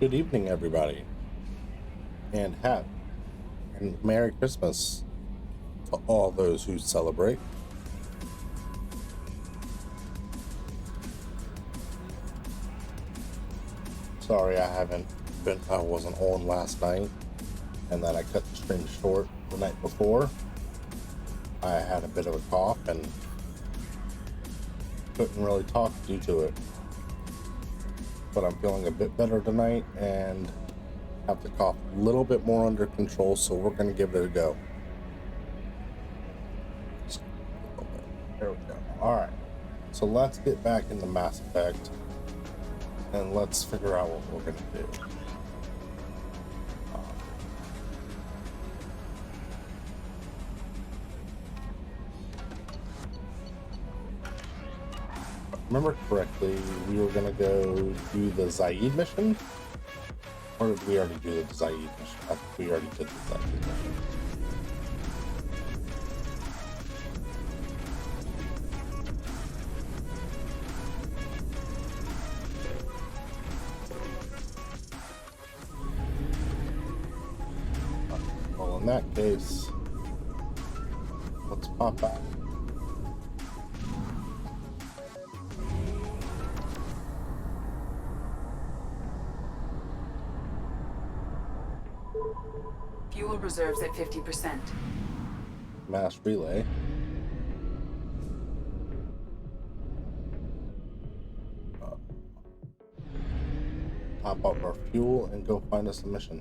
Good evening, everybody, and Merry Christmas to all those who celebrate. Sorry, I wasn't on last night, and then I cut the stream short the night before. I had a bit of a cough and couldn't really talk due to it, but I'm feeling a bit better tonight and have the cough a little bit more under control, so we're going to give it a go. There we go. Alright, so let's get back into Mass Effect and let's figure out what we're going to do. Remember correctly, we were going to go do the Zaid mission? Or did we already do the Zaid mission? I think we already did the Zaid mission. Well, in that case, let's pop out. Fuel reserves at 50%. Mass relay. Top up our fuel and go find us a mission.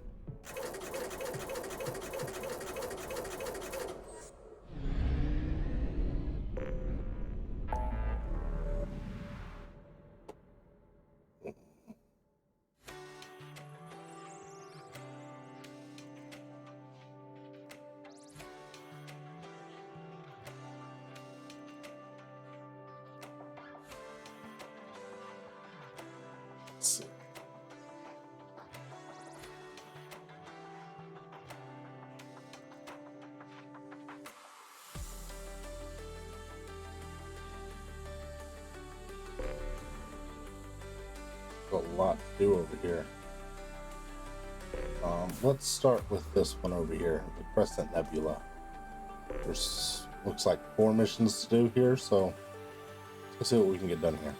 Let's see. Got a lot to do over here. Let's start with this one over here, the Crescent Nebula. There's looks like 4 missions to do here, so let's see what we can get done here.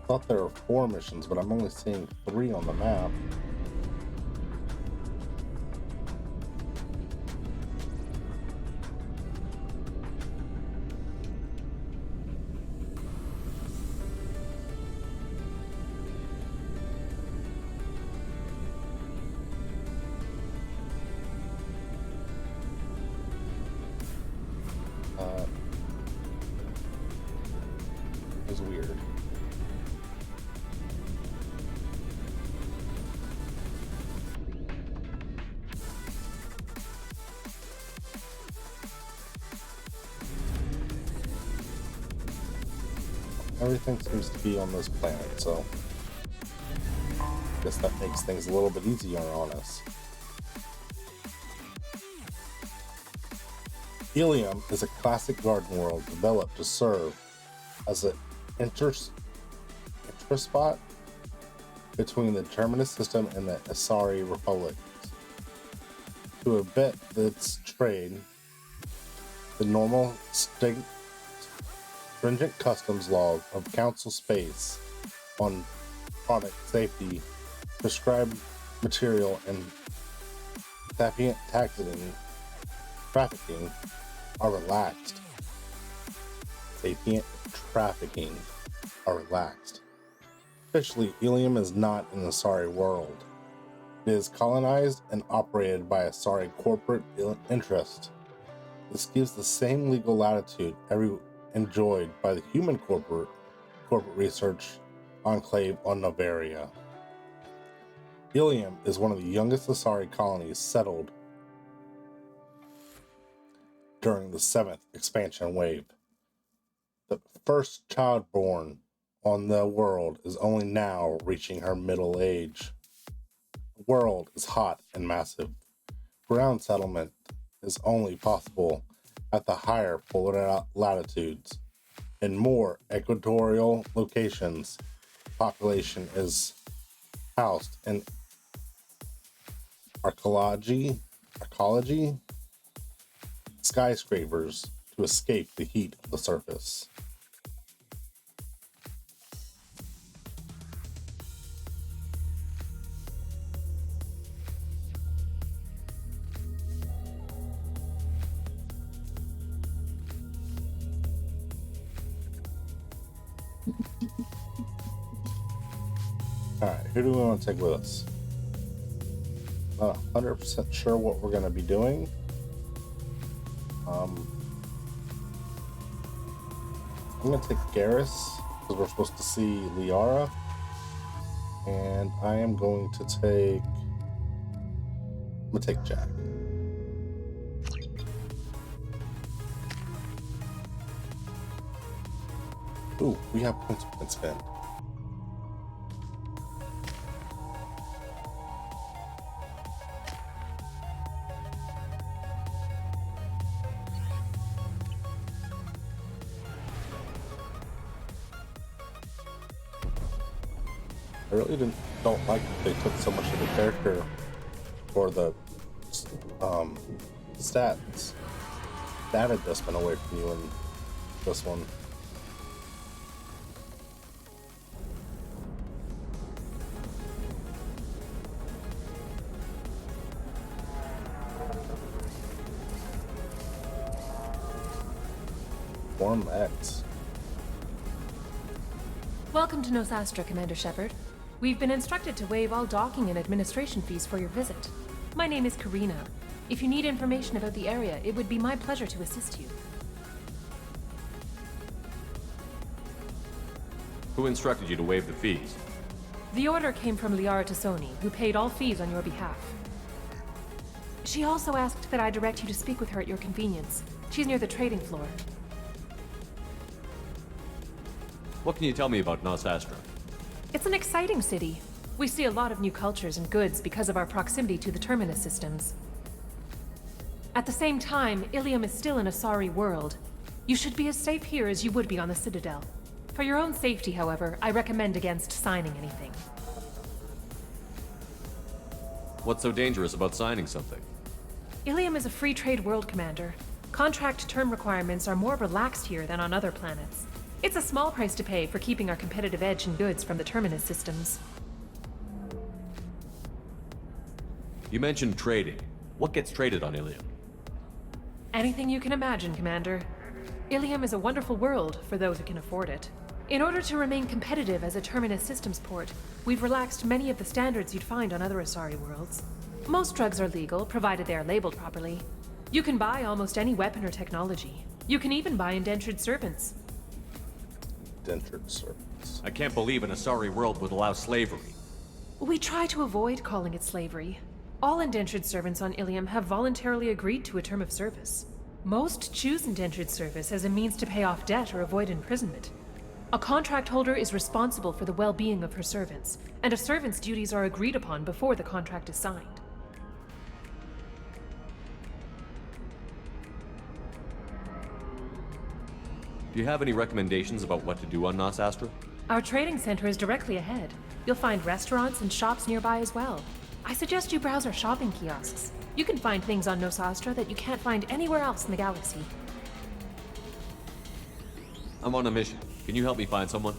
Thought there were 4 missions, but I'm only seeing 3 on the map. It's weird. Everything seems to be on this planet, so I guess that makes things a little bit easier on us. Ilium is a classic garden world developed to serve as an intraspot between the Terminus system and the Asari Republic. To abet its trade, the normal stringent customs laws of Council space on product safety, prescribed material, and sapient trafficking are relaxed. Sapient trafficking are relaxed. Officially, Ilium is not an Asari world. It is colonized and operated by Asari corporate interest. This gives the same legal latitude enjoyed by the human corporate research enclave on Novaria. Ilium is one of the youngest Asari colonies settled during the 7th expansion wave. The first child born on the world is only now reaching her middle age. The world is hot and massive. Ground settlement is only possible at the higher polar latitudes. In more equatorial locations, population is housed in arcology skyscrapers to escape the heat of the surface. Alright, who do we want to take with us? Not 100% sure what we're going to be doing. I'm going to take Garrus because we're supposed to see Liara. And I am going to take... I'm going to take Jack. Ooh, we have points we can spend. I really don't like that they took so much of the character for the stats. That had just been away from you in this one. Form X. Welcome to Nosastra, Commander Shepard. We've been instructed to waive all docking and administration fees for your visit. My name is Karina. If you need information about the area, it would be my pleasure to assist you. Who instructed you to waive the fees? The order came from Liara Tassoni, who paid all fees on your behalf. She also asked that I direct you to speak with her at your convenience. She's near the trading floor. What can you tell me about Nosastra? It's an exciting city. We see a lot of new cultures and goods because of our proximity to the Terminus systems. At the same time, Ilium is still an Asari world. You should be as safe here as you would be on the Citadel. For your own safety, however, I recommend against signing anything. What's so dangerous about signing something? Ilium is a free trade world, Commander. Contract term requirements are more relaxed here than on other planets. It's a small price to pay for keeping our competitive edge in goods from the Terminus systems. You mentioned trading. What gets traded on Ilium? Anything you can imagine, Commander. Ilium is a wonderful world for those who can afford it. In order to remain competitive as a Terminus systems port, we've relaxed many of the standards you'd find on other Asari worlds. Most drugs are legal, provided they are labeled properly. You can buy almost any weapon or technology. You can even buy indentured servants. Indentured servants. I can't believe an Asari world would allow slavery. We try to avoid calling it slavery. All indentured servants on Ilium have voluntarily agreed to a term of service. Most choose indentured service as a means to pay off debt or avoid imprisonment. A contract holder is responsible for the well-being of her servants, and a servant's duties are agreed upon before the contract is signed. Do you have any recommendations about what to do on Nosastra? Our trading center is directly ahead. You'll find restaurants and shops nearby as well. I suggest you browse our shopping kiosks. You can find things on Nosastra that you can't find anywhere else in the galaxy. I'm on a mission. Can you help me find someone?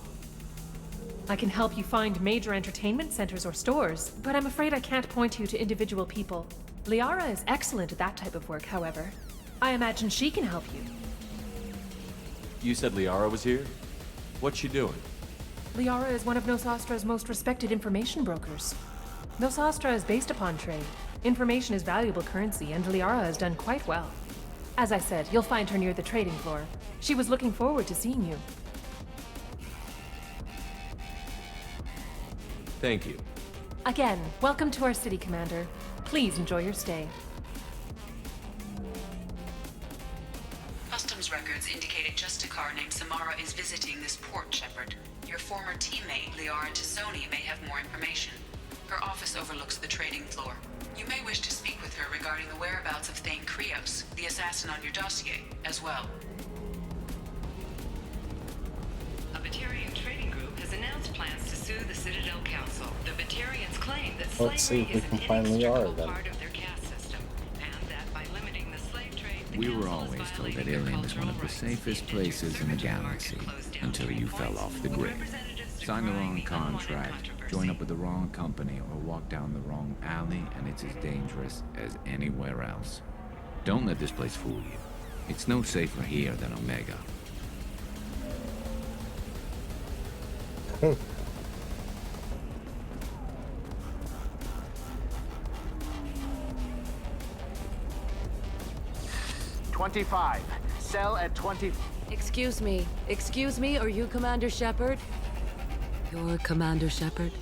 I can help you find major entertainment centers or stores, but I'm afraid I can't point you to individual people. Liara is excellent at that type of work, however. I imagine she can help you. You said Liara was here? What's she doing? Liara is one of Nosastra's most respected information brokers. Nosastra is based upon trade. Information is valuable currency, and Liara has done quite well. As I said, you'll find her near the trading floor. She was looking forward to seeing you. Thank you. Again, welcome to our city, Commander. Please enjoy your stay. Customs records indicate a Justicar named Samara is visiting this port, Shepard. Your former teammate, Liara Tassoni, may have more information. Her office overlooks the trading floor. You may wish to speak with her regarding the whereabouts of Thane Krios, the assassin on your dossier, as well. A Batarian trading group has announced plans to sue the Citadel Council. The Batarians claim that Let's see slavery if we is an can find Liara inextricable then. part of their caste system, and that by limiting the slave trade, the We were council is always told violating that their Ilium is one of the cultural rights. safest The places in the conservative market galaxy closed down until you fell 20 off the points. grid. Representatives Sign the decrying wrong the unwanted contract, controversy. join up with the wrong company, or walk down the wrong alley, and it's as dangerous as anywhere else. Don't let this place fool you. It's no safer here than Omega. Hmm. 25. Sell at 20. Excuse me, are you Commander Shepard? You're Commander Shepard?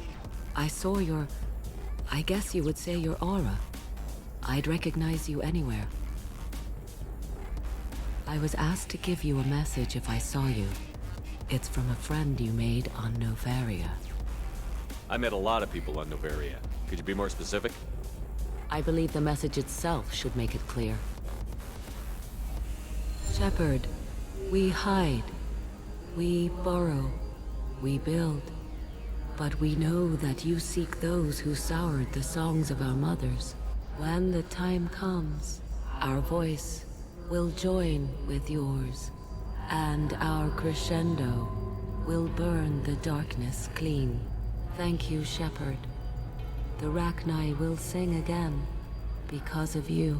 I saw your... I guess you would say your aura. I'd recognize you anywhere. I was asked to give you a message if I saw you. It's from a friend you made on Novaria. I met a lot of people on Novaria. Could you be more specific? I believe the message itself should make it clear. Shepard, we hide. We borrow. We build. But we know that you seek those who soured the songs of our mothers. When the time comes, our voice will join with yours, and our crescendo will burn the darkness clean. Thank you, Shepard. The Rachni will sing again because of you.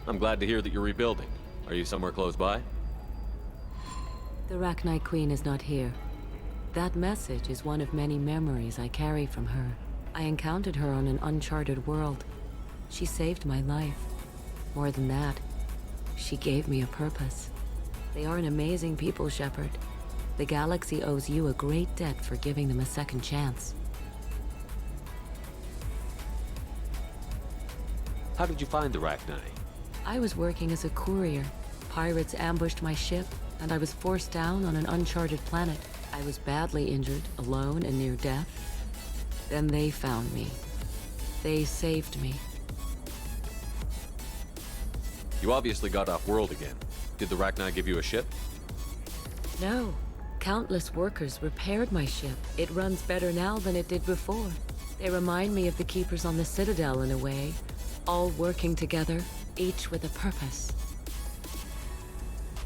I'm glad to hear that you're rebuilding. Are you somewhere close by? The Rachni Queen is not here. That message is one of many memories I carry from her. I encountered her on an uncharted world. She saved my life. More than that, she gave me a purpose. They are an amazing people, Shepard. The galaxy owes you a great debt for giving them a second chance. How did you find the Rachni? I was working as a courier. Pirates ambushed my ship, and I was forced down on an uncharted planet. I was badly injured, alone and near death. Then they found me. They saved me. You obviously got off world again. Did the Rachni give you a ship? No. Countless workers repaired my ship. It runs better now than it did before. They remind me of the Keepers on the Citadel in a way. All working together, each with a purpose.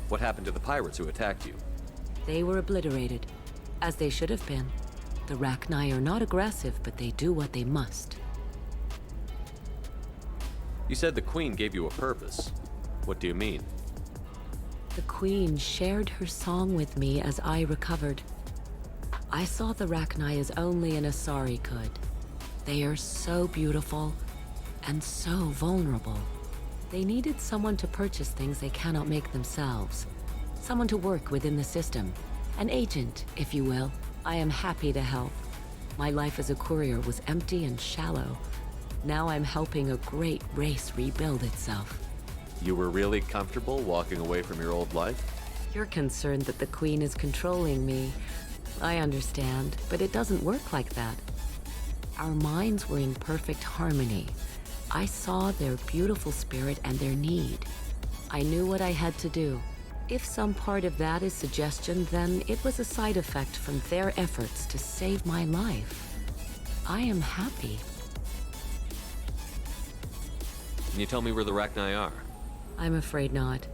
What happened to the pirates who attacked you? They were obliterated, as they should have been. The Rachni are not aggressive, but they do what they must. You said the Queen gave you a purpose. What do you mean? The Queen shared her song with me as I recovered. I saw the Rachni as only an Asari could. They are so beautiful and so vulnerable. They needed someone to purchase things they cannot make themselves. Someone to work within the system. An agent, if you will. I am happy to help. My life as a courier was empty and shallow. Now I'm helping a great race rebuild itself. You were really comfortable walking away from your old life? You're concerned that the Queen is controlling me. I understand, but it doesn't work like that. Our minds were in perfect harmony. I saw their beautiful spirit and their need. I knew what I had to do. If some part of that is suggestion, then it was a side effect from their efforts to save my life. I am happy. Can you tell me where the Rachni are? I'm afraid not.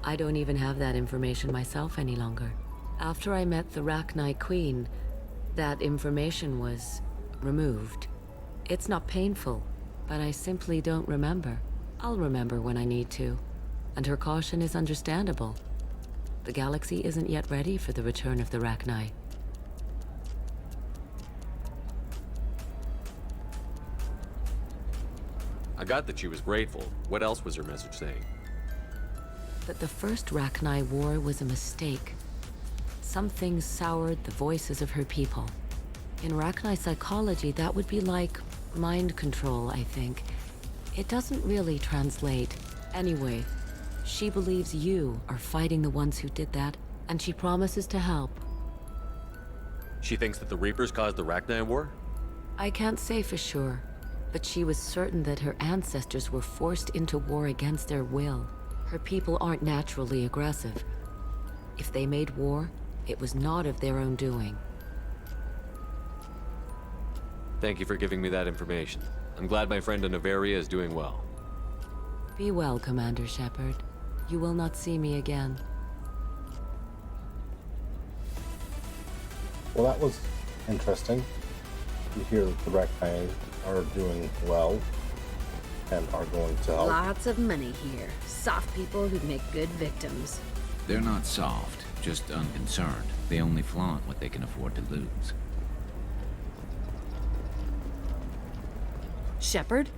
I don't even have that information myself any longer. After I met the Rachni Queen, that information was removed. It's not painful, but I simply don't remember. I'll remember when I need to. And her caution is understandable. The galaxy isn't yet ready for the return of the Rachni. I got that she was grateful. What else was her message saying? That the first Rachni war was a mistake. Some things soured the voices of her people. In Rachni psychology, that would be like mind control, I think. It doesn't really translate. Anyway, she believes you are fighting the ones who did that, and she promises to help. She thinks that the Reapers caused the Rachni War? I can't say for sure, but she was certain that her ancestors were forced into war against their will. Her people aren't naturally aggressive. If they made war, it was not of their own doing. Thank you for giving me that information. I'm glad my friend in Noveria is doing well. Be well, Commander Shepard. You will not see me again. Well, that was interesting. You hear that the Rachni are doing well and are going to help. Lots of money here. Soft people who make good victims. They're not soft, just unconcerned. They only flaunt what they can afford to lose. Shepard?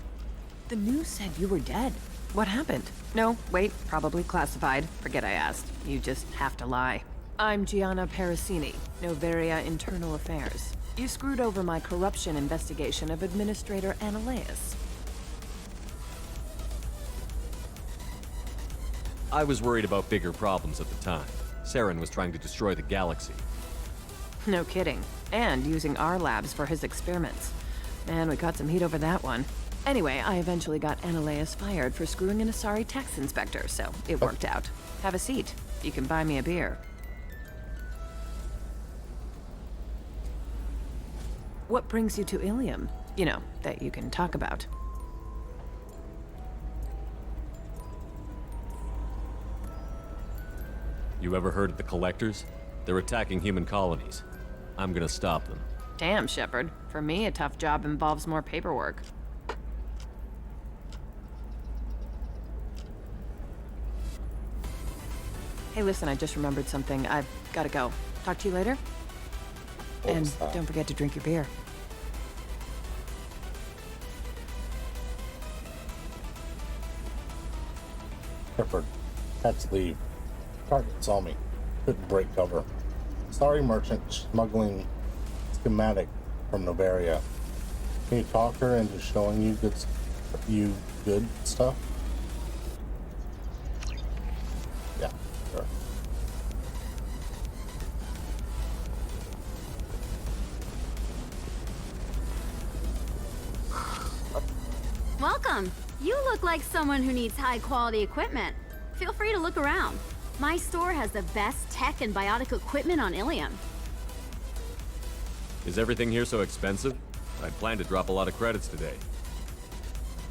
The news said you were dead. What happened? No, wait, probably classified. Forget I asked. You just have to lie. I'm Gianna Parasini, Noveria Internal Affairs. You screwed over my corruption investigation of Administrator Annaleus. I was worried about bigger problems at the time. Saren was trying to destroy the galaxy. No kidding. And using our labs for his experiments. Man, we caught some heat over that one. Anyway, I eventually got Annaleus fired for screwing an Asari tax inspector, so it worked out. Have a seat. You can buy me a beer. What brings you to Ilium? You know, that you can talk about. You ever heard of the Collectors? They're attacking human colonies. I'm gonna stop them. Damn, Shepard. For me, a tough job involves more paperwork. Hey, listen, I just remembered something. I've gotta go. Talk to you later? And don't forget to drink your beer. Shepard had to leave. Target saw me. Couldn't break cover. Sorry, merchant smuggling schematic from Noveria. Can you talk her into showing you good stuff? Yeah, sure. Welcome. You look like someone who needs high-quality equipment. Feel free to look around. My store has the best tech and biotic equipment on Ilium. Is everything here so expensive? I'd planned to drop a lot of credits today.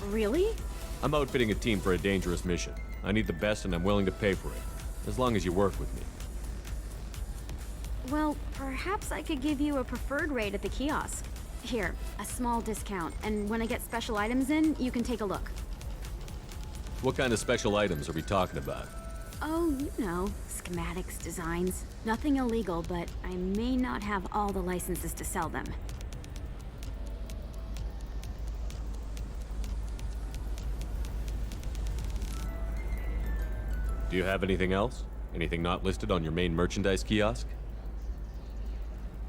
Really? I'm outfitting a team for a dangerous mission. I need the best and I'm willing to pay for it, as long as you work with me. Well, perhaps I could give you a preferred rate at the kiosk. Here, a small discount, and when I get special items in, you can take a look. What kind of special items are we talking about? Oh, you know, schematics, designs. Nothing illegal, but I may not have all the licenses to sell them. Do you have anything else? Anything not listed on your main merchandise kiosk?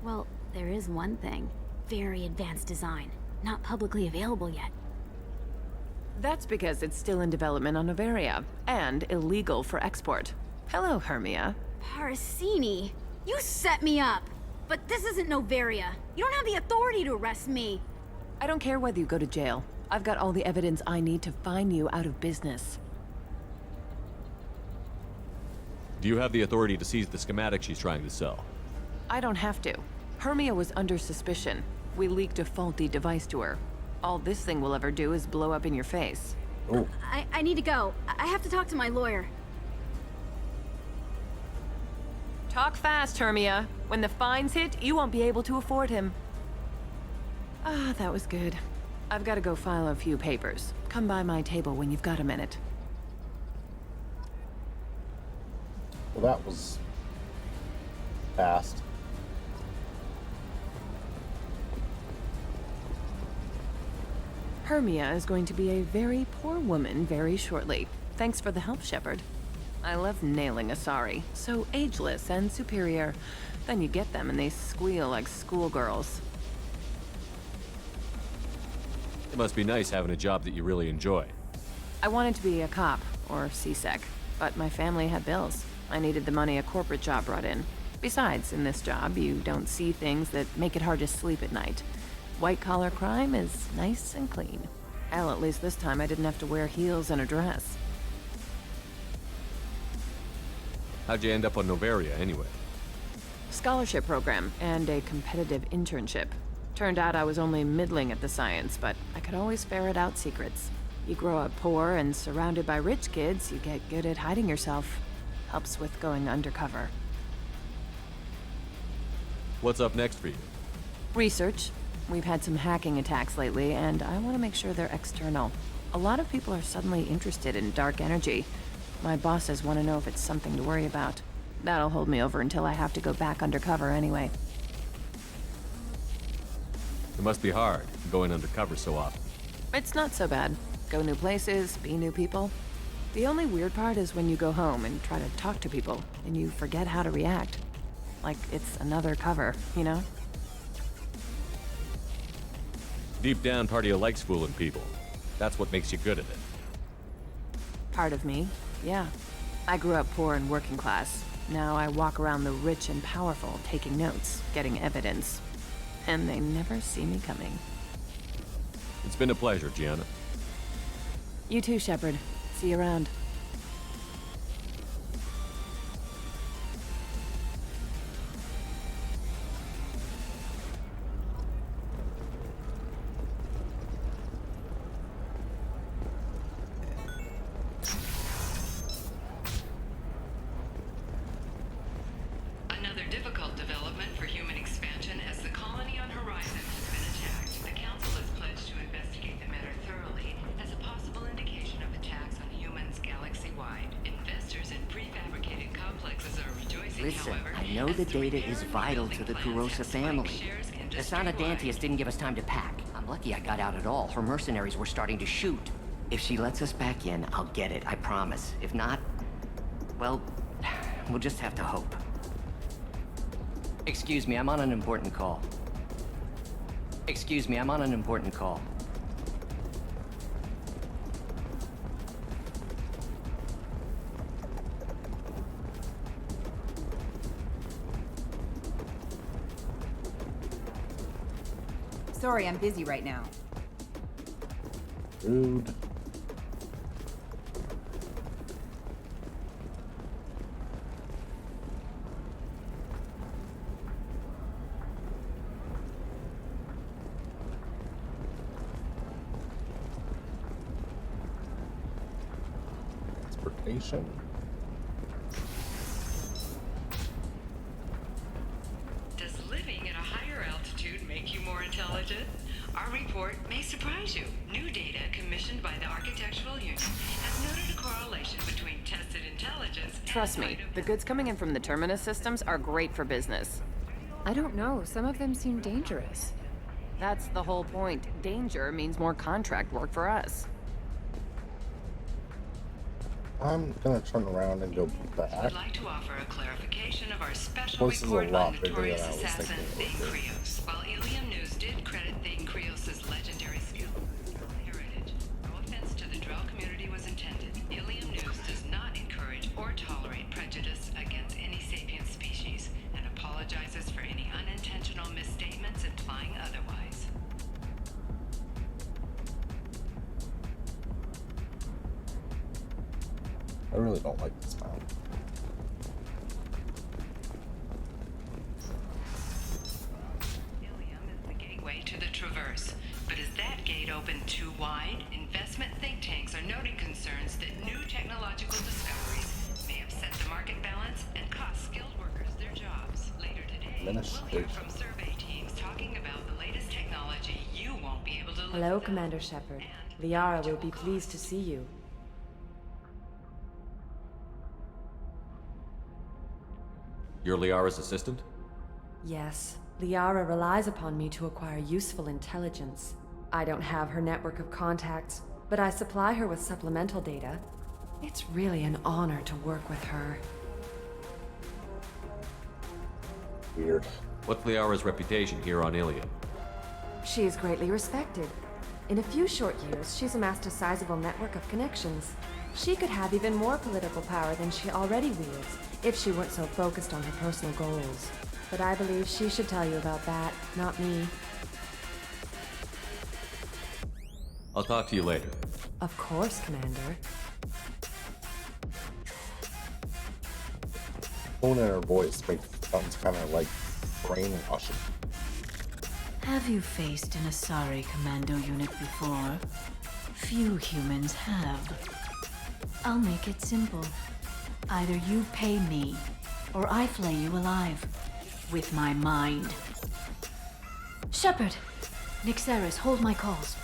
Well, there is one thing. Very advanced design. Not publicly available yet. That's because it's still in development on Noveria, and illegal for export. Hello, Hermia. Parasini, you set me up! But this isn't Noveria. You don't have the authority to arrest me. I don't care whether you go to jail. I've got all the evidence I need to fine you out of business. Do you have the authority to seize the schematic she's trying to sell? I don't have to. Hermia was under suspicion. We leaked a faulty device to her. All this thing will ever do is blow up in your face. Ooh. I need to go. I have to talk to my lawyer. Talk fast, Hermia. When the fines hit, you won't be able to afford him. Ah, that was good. I've got to go file a few papers. Come by my table when you've got a minute. Well, that was fast. Hermia is going to be a very poor woman very shortly. Thanks for the help, Shepard. I love nailing Asari. So ageless and superior. Then you get them and they squeal like schoolgirls. It must be nice having a job that you really enjoy. I wanted to be a cop, or CSEC, but my family had bills. I needed the money a corporate job brought in. Besides, in this job, you don't see things that make it hard to sleep at night. White-collar crime is nice and clean. Hell, at least this time I didn't have to wear heels and a dress. How'd you end up on Noveria, anyway? Scholarship program and a competitive internship. Turned out I was only middling at the science, but I could always ferret out secrets. You grow up poor and surrounded by rich kids, you get good at hiding yourself. Helps with going undercover. What's up next for you? Research. We've had some hacking attacks lately, and I want to make sure they're external. A lot of people are suddenly interested in dark energy. My bosses want to know if it's something to worry about. That'll hold me over until I have to go back undercover anyway. It must be hard, going undercover so often. It's not so bad. Go new places, be new people. The only weird part is when you go home and try to talk to people, and you forget how to react. Like it's another cover, you know? Deep down, part of you likes fooling people. That's what makes you good at it. Part of me, yeah. I grew up poor and working class. Now I walk around the rich and powerful, taking notes, getting evidence. And they never see me coming. It's been a pleasure, Gianna. You too, Shepard. See you around. Another difficult development for human expansion as the colony on Horizon has been attacked. The Council has pledged to investigate the matter thoroughly as a possible indication of attacks on humans galaxy-wide. Investors in prefabricated complexes are rejoicing, Listen, however, I know the data is vital to the Kurosa family. The Sanadantius didn't give us time to pack. I'm lucky I got out at all. Her mercenaries were starting to shoot. If she lets us back in, I'll get it, I promise. If not, well, we'll just have to hope. Excuse me, I'm on an important call. Excuse me, I'm on an important call. Sorry, I'm busy right now. Rude. Transportation. Does living at a higher altitude make you more intelligent? Our report may surprise you. New data commissioned by the Architectural Union has noted a correlation between tested intelligence Trust me, the goods coming in from the Terminus systems are great for business. I don't know. Some of them seem dangerous. That's the whole point. Danger means more contract work for us. I'm gonna turn around and go back. I'd like to offer a clarification of our special This is a report lot on bigger than notorious I was assassin thinking it Thane would be. Krios. While Ilium News did credit Thane Krios' legendary skill and heritage, no offense to the Drell community was intended. Ilium News does not encourage or tolerate prejudice against any sapient species and apologizes for any unintentional misstatements implying otherwise. I really don't like this map. Ilium is the gateway to the Traverse. But is that gate open too wide? Investment think tanks are noting concerns that new technological discoveries may upset the market balance and cost skilled workers their jobs. Later today, we'll hear from survey teams talking about the latest technology you won't be able to live Hello, without. Commander Shepard. Liara will be pleased to see you. You're Liara's assistant? Yes, Liara relies upon me to acquire useful intelligence. I don't have her network of contacts, but I supply her with supplemental data. It's really an honor to work with her. Weird. What's Liara's reputation here on Ilium? She is greatly respected. In a few short years, she's amassed a sizable network of connections. She could have even more political power than she already wields, if she weren't so focused on her personal goals. But I believe she should tell you about that, not me. I'll talk to you later. Of course, Commander. Tone in her voice makes it sounds kind of like brainwashing. Have you faced an Asari commando unit before? Few humans have. I'll make it simple. Either you pay me, or I flay you alive. With my mind. Shepard! Nixeris, hold my calls.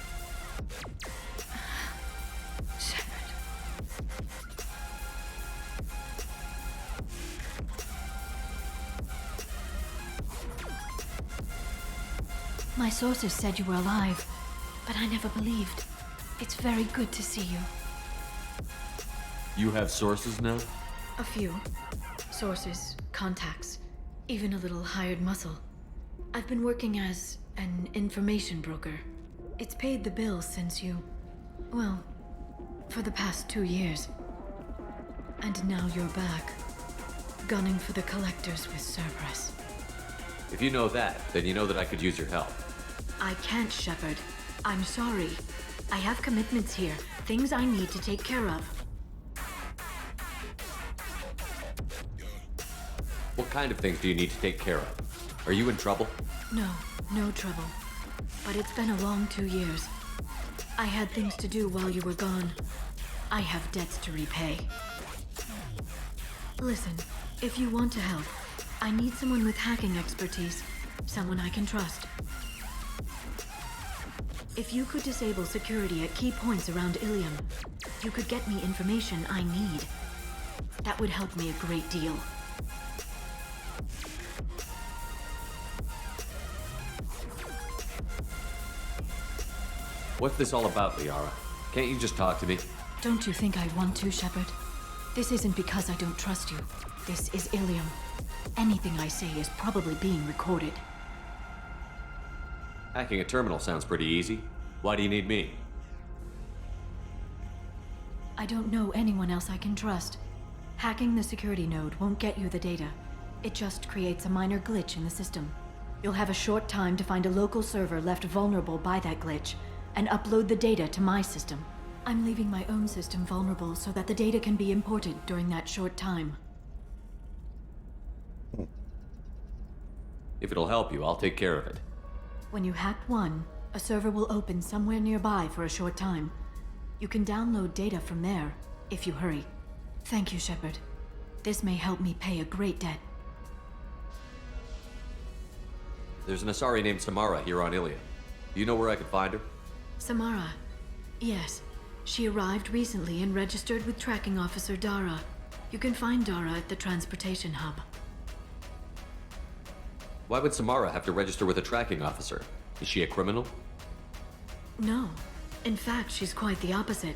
My sources said you were alive, but I never believed. It's very good to see you. You have sources now? A few. Sources, contacts, even a little hired muscle. I've been working as an information broker. It's paid the bills since you... well, for the past 2 years. And now you're back, gunning for the collectors with Cerberus. If you know that, then you know that I could use your help. I can't, Shepard. I'm sorry. I have commitments here, things I need to take care of. What kind of things do you need to take care of? Are you in trouble? No, no trouble. But it's been a long 2 years. I had things to do while you were gone. I have debts to repay. Listen, if you want to help, I need someone with hacking expertise. Someone I can trust. If you could disable security at key points around Ilium, you could get me information I need. That would help me a great deal. What's this all about, Liara? Can't you just talk to me? Don't you think I want to, Shepard? This isn't because I don't trust you. This is Ilium. Anything I say is probably being recorded. Hacking a terminal sounds pretty easy. Why do you need me? I don't know anyone else I can trust. Hacking the security node won't get you the data. It just creates a minor glitch in the system. You'll have a short time to find a local server left vulnerable by that glitch, and upload the data to my system. I'm leaving my own system vulnerable so that the data can be imported during that short time. If it'll help you, I'll take care of it. When you hack one, a server will open somewhere nearby for a short time. You can download data from there, if you hurry. Thank you, Shepard. This may help me pay a great debt. There's an Asari named Samara here on Ilium. Do you know where I could find her? Samara. Yes. She arrived recently and registered with Tracking Officer Dara. You can find Dara at the transportation hub. Why would Samara have to register with a tracking officer? Is she a criminal? No. In fact, she's quite the opposite.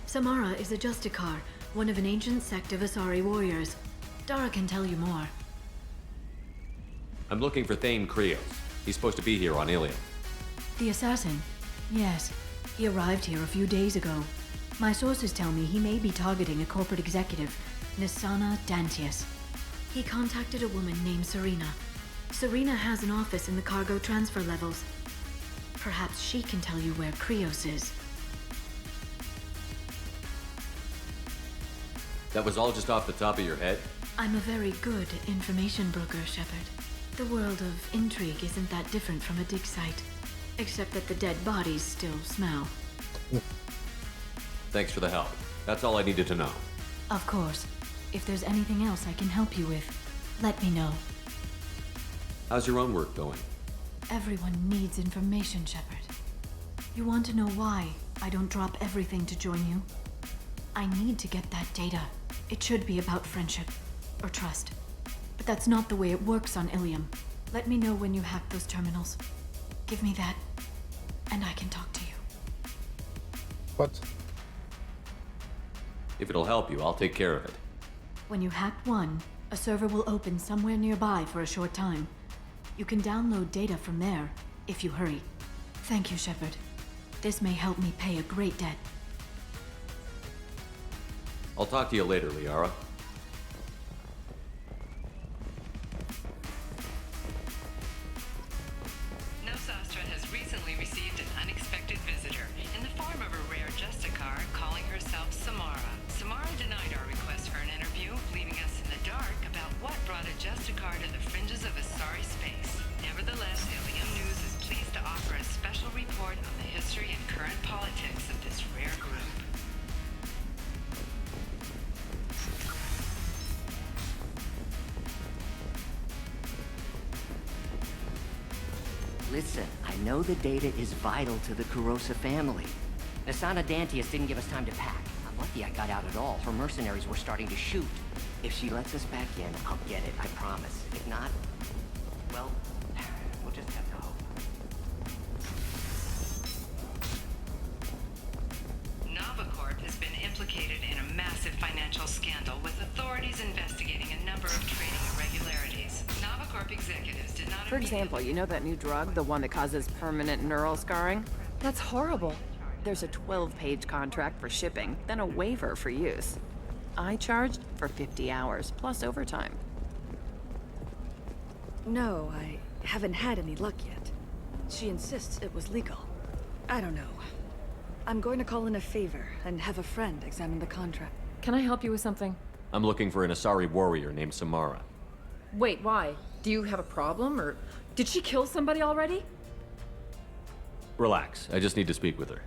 Samara is a Justicar, one of an ancient sect of Asari warriors. Dara can tell you more. I'm looking for Thane Krios. He's supposed to be here on Ilium. The assassin? Yes. He arrived here a few days ago. My sources tell me he may be targeting a corporate executive, Nisana Dantius. He contacted a woman named Serena. Serena has an office in the cargo transfer levels. Perhaps she can tell you where Krios is. That was all just off the top of your head? I'm a very good information broker, Shepard. The world of intrigue isn't that different from a dig site. Except that the dead bodies still smell. Thanks for the help. That's all I needed to know. Of course. If there's anything else I can help you with, let me know. How's your own work going? Everyone needs information, Shepard. You want to know why I don't drop everything to join you? I need to get that data. It should be about friendship or trust. But that's not the way it works on Ilium. Let me know when you hack those terminals. Give me that, and I can talk to you. What? If it'll help you, I'll take care of it. When you hack one, a server will open somewhere nearby for a short time. You can download data from there, if you hurry. Thank you, Shepard. This may help me pay a great debt. I'll talk to you later, Liara. Nosastra has recently received an unexpected visitor in the form of a rare Justicar calling herself Samara. Samara denied our request for an interview, leaving us in the dark about what brought a Justicar to the fringes of Asari space. Nevertheless, Ilium News is pleased to offer a special report on the history and current politics of this rare group. Listen, I know the data is vital to the Kurosa family. Nasana Dantius didn't give us time to pack. I'm lucky I got out at all. Her mercenaries were starting to shoot. If she lets us back in, I'll get it, I promise. If not, well, we'll just have to hope. Novacorp has been implicated in a massive financial scandal with authorities investigating a number of trading irregularities. Novacorp executives did not... For example, you know that new drug, the one that causes permanent neural scarring? That's horrible. There's a 12-page contract for shipping, then a waiver for use. I charged for 50 hours, plus overtime. No, I haven't had any luck yet. She insists it was legal. I don't know. I'm going to call in a favor and have a friend examine the contract. Can I help you with something? I'm looking for an Asari warrior named Samara. Wait, why? Do you have a problem, or did she kill somebody already? Relax, I just need to speak with her.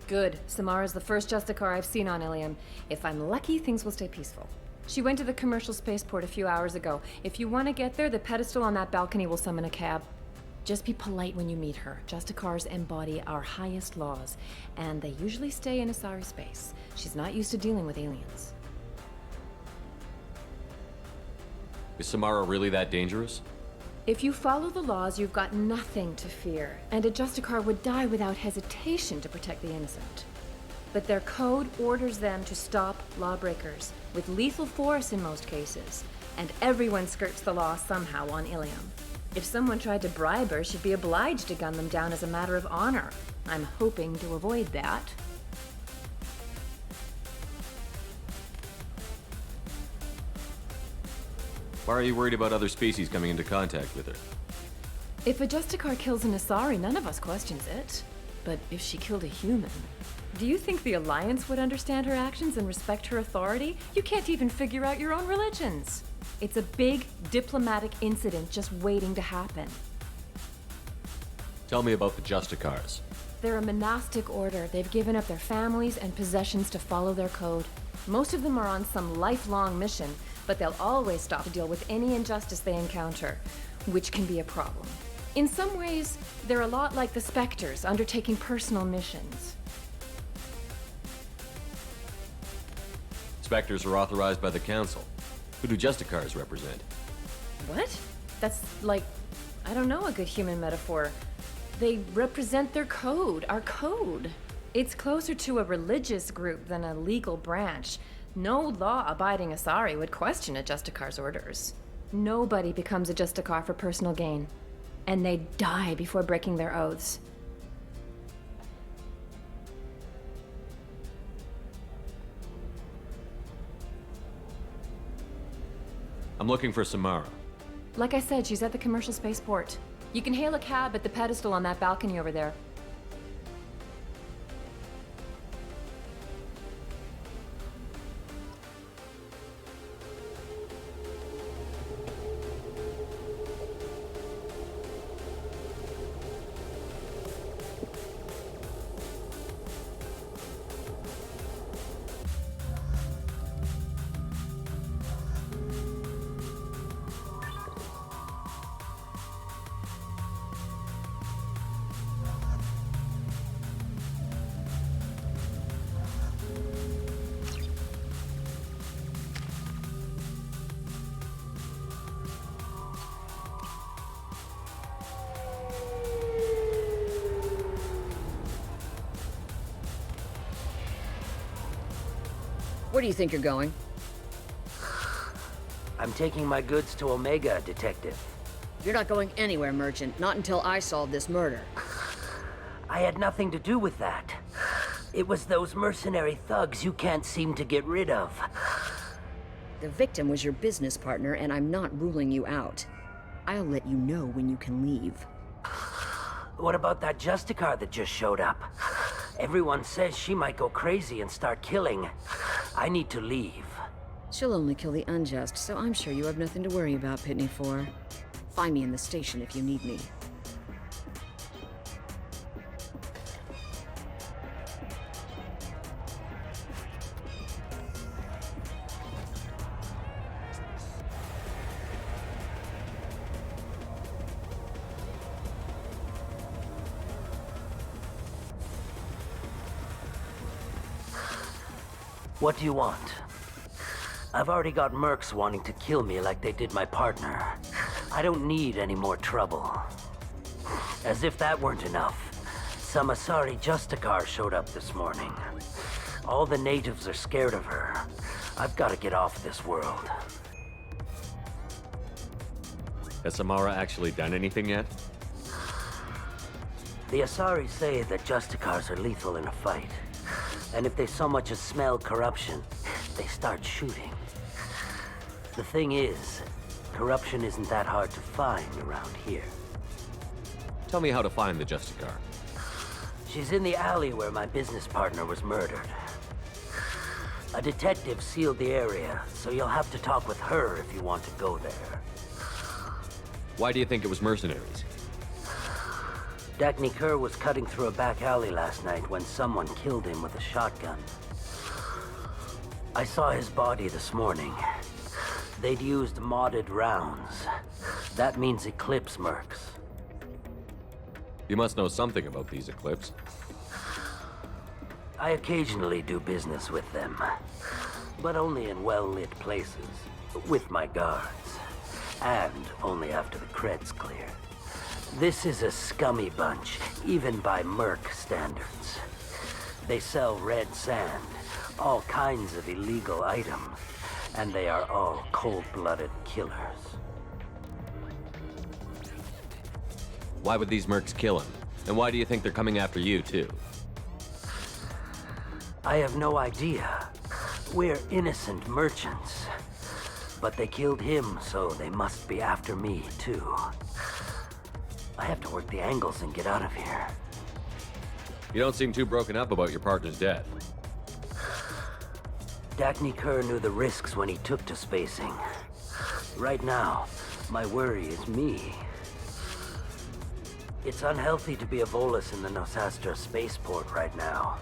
Good. Samara's the first Justicar I've seen on Ilium. If I'm lucky, things will stay peaceful. She went to the commercial spaceport a few hours ago. If you want to get there, the pedestal on that balcony will summon a cab. Just be polite when you meet her. Justicars embody our highest laws, and they usually stay in Asari space. She's not used to dealing with aliens. Is Samara really that dangerous? If you follow the laws, you've got nothing to fear, and a Justicar would die without hesitation to protect the innocent. But their code orders them to stop lawbreakers, with lethal force in most cases, and everyone skirts the law somehow on Ilium. If someone tried to bribe her, she'd be obliged to gun them down as a matter of honor. I'm hoping to avoid that. Why are you worried about other species coming into contact with her? If a Justicar kills an Asari, none of us questions it. But if she killed a human, do you think the Alliance would understand her actions and respect her authority? You can't even figure out your own religions. It's a big diplomatic incident just waiting to happen. Tell me about the Justicars. They're a monastic order. They've given up their families and possessions to follow their code. Most of them are on some lifelong mission, but they'll always stop to deal with any injustice they encounter, which can be a problem. In some ways, they're a lot like the Spectres, undertaking personal missions. Spectres are authorized by the Council. Who do Justicars represent? What? That's like, I don't know, a good human metaphor. They represent their code, our code. It's closer to a religious group than a legal branch. No law-abiding Asari would question a Justicar's orders. Nobody becomes a Justicar for personal gain. And they die before breaking their oaths. I'm looking for Samara. Like I said, she's at the commercial spaceport. You can hail a cab at the pedestal on that balcony over there. Where do you think you're going? I'm taking my goods to Omega, Detective. You're not going anywhere, Merchant. Not until I solve this murder. I had nothing to do with that. It was those mercenary thugs you can't seem to get rid of. The victim was your business partner, and I'm not ruling you out. I'll let you know when you can leave. What about that Justicar that just showed up? Everyone says she might go crazy and start killing. I need to leave. She'll only kill the unjust, so I'm sure you have nothing to worry about, Pitney 4. Find me in the station if you need me. What do you want? I've already got mercs wanting to kill me like they did my partner. I don't need any more trouble. As if that weren't enough, some Asari Justicar showed up this morning. All the natives are scared of her. I've got to get off this world. Has Samara actually done anything yet? The Asari say that Justicars are lethal in a fight. And if they so much as smell corruption, they start shooting. The thing is, corruption isn't that hard to find around here. Tell me how to find the Justicar. She's in the alley where my business partner was murdered. A detective sealed the area, so you'll have to talk with her if you want to go there. Why do you think it was mercenaries? Dagny Kerr was cutting through a back alley last night when someone killed him with a shotgun. I saw his body this morning. They'd used modded rounds. That means Eclipse mercs. You must know something about these Eclipse. I occasionally do business with them, but only in well-lit places, with my guards, and only after the cred's clear. This is a scummy bunch, even by merc standards. They sell red sand, all kinds of illegal items, and they are all cold-blooded killers. Why would these mercs kill him? And why do you think they're coming after you, too? I have no idea. We're innocent merchants. But they killed him, so they must be after me, too. I have to work the angles and get out of here. You don't seem too broken up about your partner's death. Dagny Kerr knew the risks when he took to spacing. Right now, my worry is me. It's unhealthy to be a Volus in the Nosastra spaceport right now.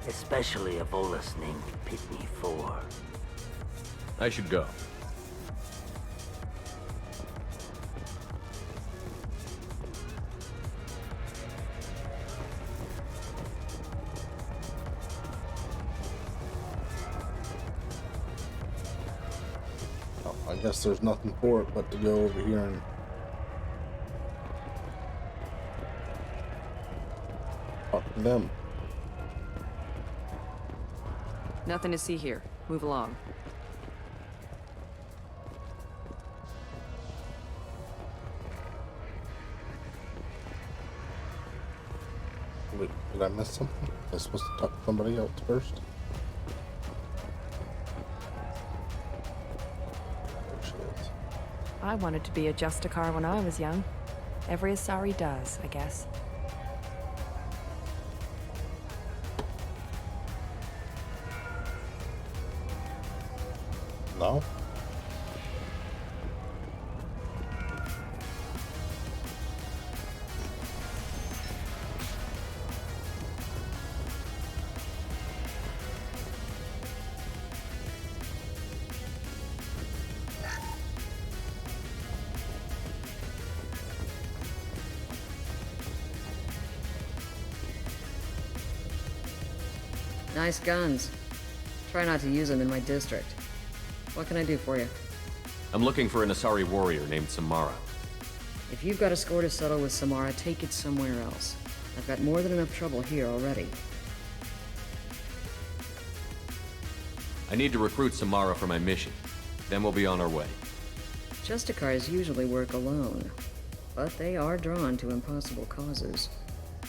Especially a Volus named Pitney 4. I should go. I guess there's nothing for it but to go over here and talk to them. Nothing to see here. Move along. Wait, did I miss something? I was supposed to talk to somebody else first? There she is. I wanted to be a Justicar when I was young. Every Asari does, I guess. No? Nice guns. Try not to use them in my district. What can I do for you? I'm looking for an Asari warrior named Samara. If you've got a score to settle with Samara, take it somewhere else. I've got more than enough trouble here already. I need to recruit Samara for my mission. Then we'll be on our way. Justicars usually work alone, but they are drawn to impossible causes.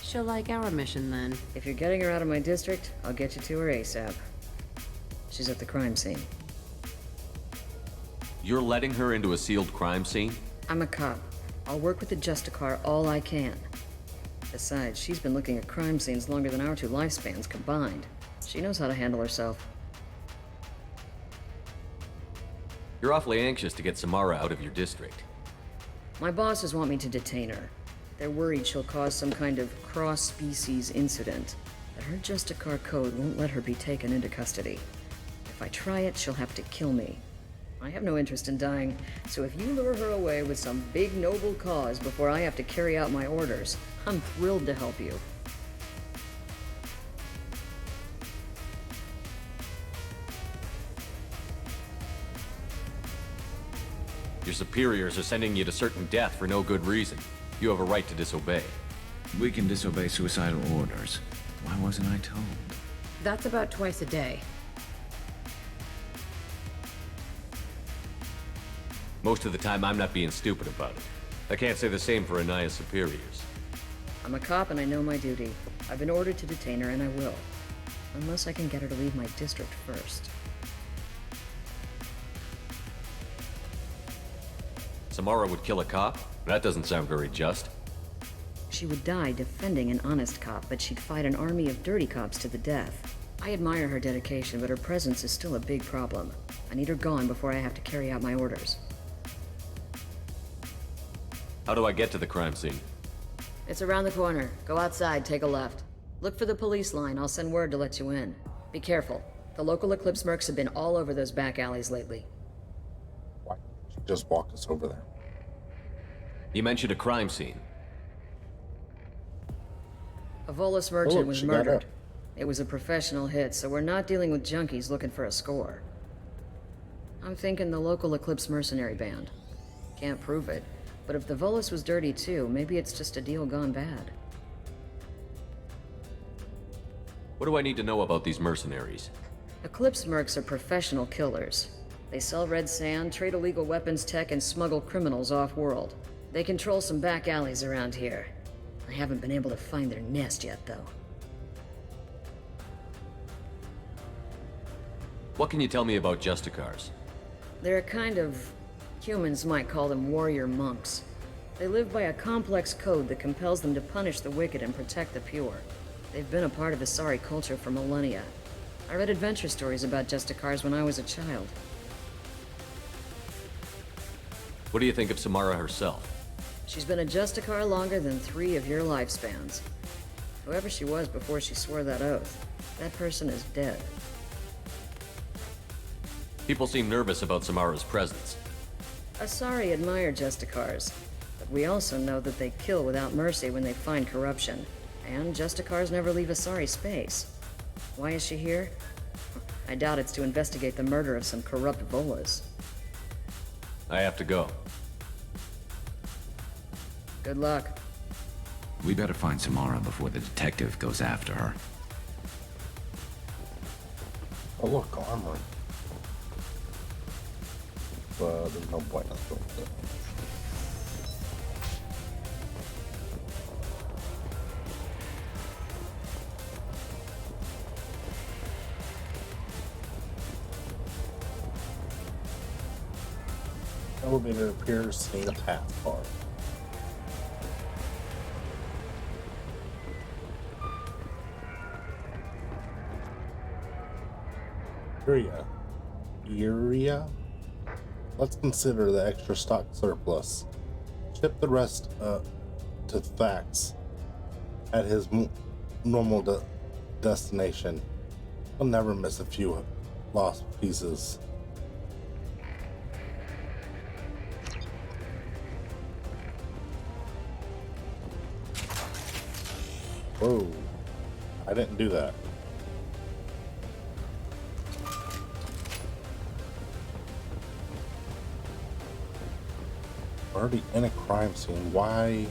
She'll like our mission then. If you're getting her out of my district, I'll get you to her ASAP. She's at the crime scene. You're letting her into a sealed crime scene? I'm a cop. I'll work with the Justicar all I can. Besides, she's been looking at crime scenes longer than our 2 lifespans combined. She knows how to handle herself. You're awfully anxious to get Samara out of your district. My bosses want me to detain her. They're worried she'll cause some kind of cross-species incident, but her Justicar code won't let her be taken into custody. If I try it, she'll have to kill me. I have no interest in dying, so if you lure her away with some big noble cause before I have to carry out my orders, I'm thrilled to help you. Your superiors are sending you to certain death for no good reason. You have a right to disobey. We can disobey suicidal orders. Why wasn't I told? That's about twice a day. Most of the time, I'm not being stupid about it. I can't say the same for Anaya's superiors. I'm a cop and I know my duty. I've been ordered to detain her and I will. Unless I can get her to leave my district first. Samara would kill a cop? That doesn't sound very just. She would die defending an honest cop, but she'd fight an army of dirty cops to the death. I admire her dedication, but her presence is still a big problem. I need her gone before I have to carry out my orders. How do I get to the crime scene? It's around the corner. Go outside, take a left. Look for the police line. I'll send word to let you in. Be careful. The local Eclipse mercs have been all over those back alleys lately. Why don't you just walk us over there? You mentioned a crime scene. A Volus merchant was she got murdered. up. It was a professional hit, so we're not dealing with junkies looking for a score. I'm thinking the local Eclipse mercenary band. Can't prove it, but if the Volus was dirty too, maybe it's just a deal gone bad. What do I need to know about these mercenaries? Eclipse mercs are professional killers. They sell red sand, trade illegal weapons tech, and smuggle criminals off-world. They control some back alleys around here. I haven't been able to find their nest yet, though. What can you tell me about Justicars? They're a kind of... humans might call them warrior monks. They live by a complex code that compels them to punish the wicked and protect the pure. They've been a part of Asari culture for millennia. I read adventure stories about Justicars when I was a child. What do you think of Samara herself? She's been a Justicar longer than 3 of your lifespans. Whoever she was before she swore that oath, that person is dead. People seem nervous about Samara's presence. Asari admire Justicars, but we also know that they kill without mercy when they find corruption. And Justicars never leave Asari space. Why is she here? I doubt it's to investigate the murder of some corrupt Volas. I have to go. Good luck. We better find Samara before the detective goes after her. Oh look, armor. But there's no point in us going there. Elevator appears in the path bar. Iria? Let's consider the extra stock surplus. Ship the rest to Thax at his normal destination. He'll never miss a few lost pieces. Whoa, I didn't do that. Already in a crime scene. Why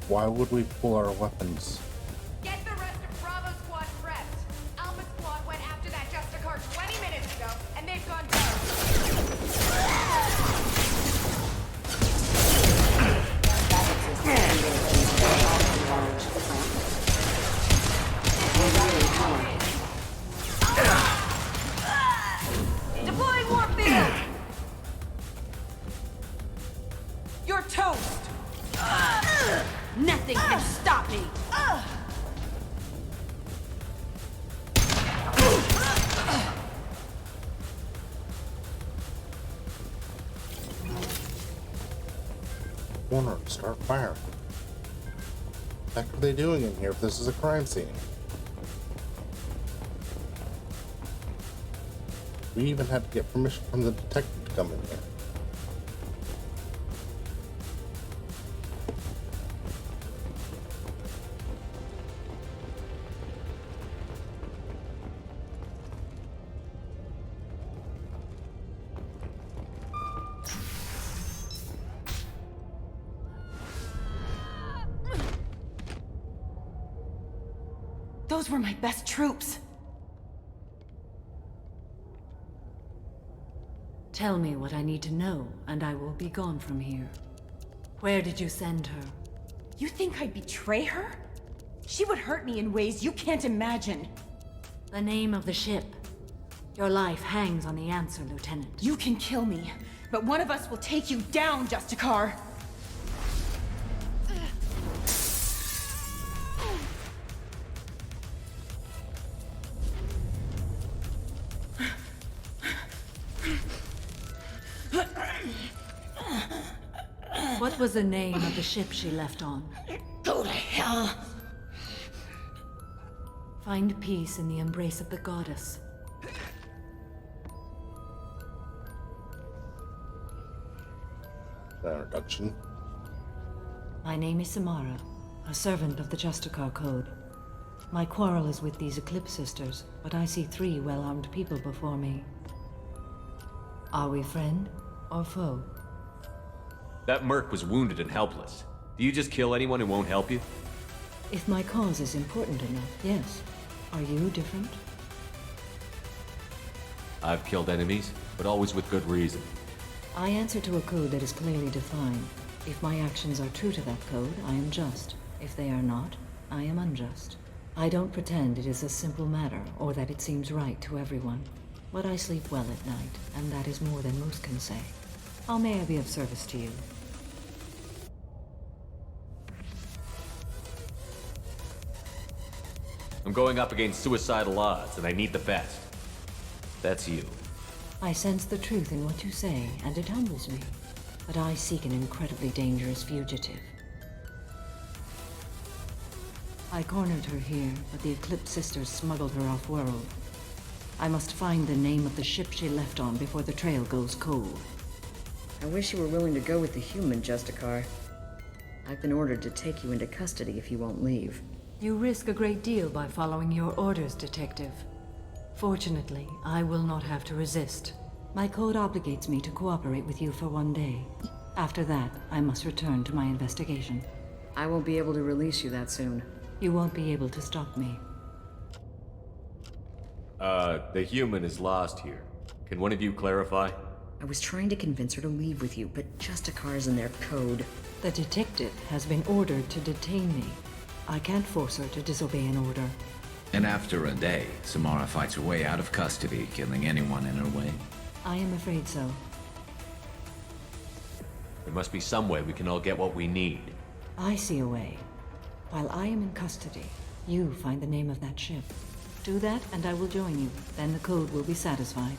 would we pull our weapons? Get the rest of Bravo Squad prepped. Alpha Squad went after that Justicar 20 minutes ago, and they've gone dark. Nothing can stop me! Warner, start firing. What the heck are they doing in here if this is a crime scene? We even had to get permission from the detective to come in here. Those were my best troops. Tell me what I need to know, and I will be gone from here. Where did you send her? You think I'd betray her? She would hurt me in ways you can't imagine. The name of the ship. Your life hangs on the answer, Lieutenant. You can kill me, but one of us will take you down, Justicar. What was the name of the ship she left on? Go to hell! Find peace in the embrace of the goddess. Introduction. My name is Samara, a servant of the Justicar Code. My quarrel is with these Eclipse Sisters, but I see 3 well-armed people before me. Are we friend or foe? That merc was wounded and helpless. Do you just kill anyone who won't help you? If my cause is important enough, yes. Are you different? I've killed enemies, but always with good reason. I answer to a code that is clearly defined. If my actions are true to that code, I am just. If they are not, I am unjust. I don't pretend it is a simple matter, or that it seems right to everyone. But I sleep well at night, and that is more than most can say. How may I be of service to you? I'm going up against suicidal odds, and I need the best. That's you. I sense the truth in what you say, and it humbles me. But I seek an incredibly dangerous fugitive. I cornered her here, but the Eclipse Sisters smuggled her off-world. I must find the name of the ship she left on before the trail goes cold. I wish you were willing to go with the human, Justicar. I've been ordered to take you into custody if you won't leave. You risk a great deal by following your orders, Detective. Fortunately, I will not have to resist. My code obligates me to cooperate with you for 1 day. After that, I must return to my investigation. I won't be able to release you that soon. You won't be able to stop me. The human is lost here. Can one of you clarify? I was trying to convince her to leave with you, but Justicar's in their code. The detective has been ordered to detain me. I can't force her to disobey an order. And after a day, Samara fights her way out of custody, killing anyone in her way. I am afraid so. There must be some way we can all get what we need. I see a way. While I am in custody, you find the name of that ship. Do that, and I will join you. Then the code will be satisfied.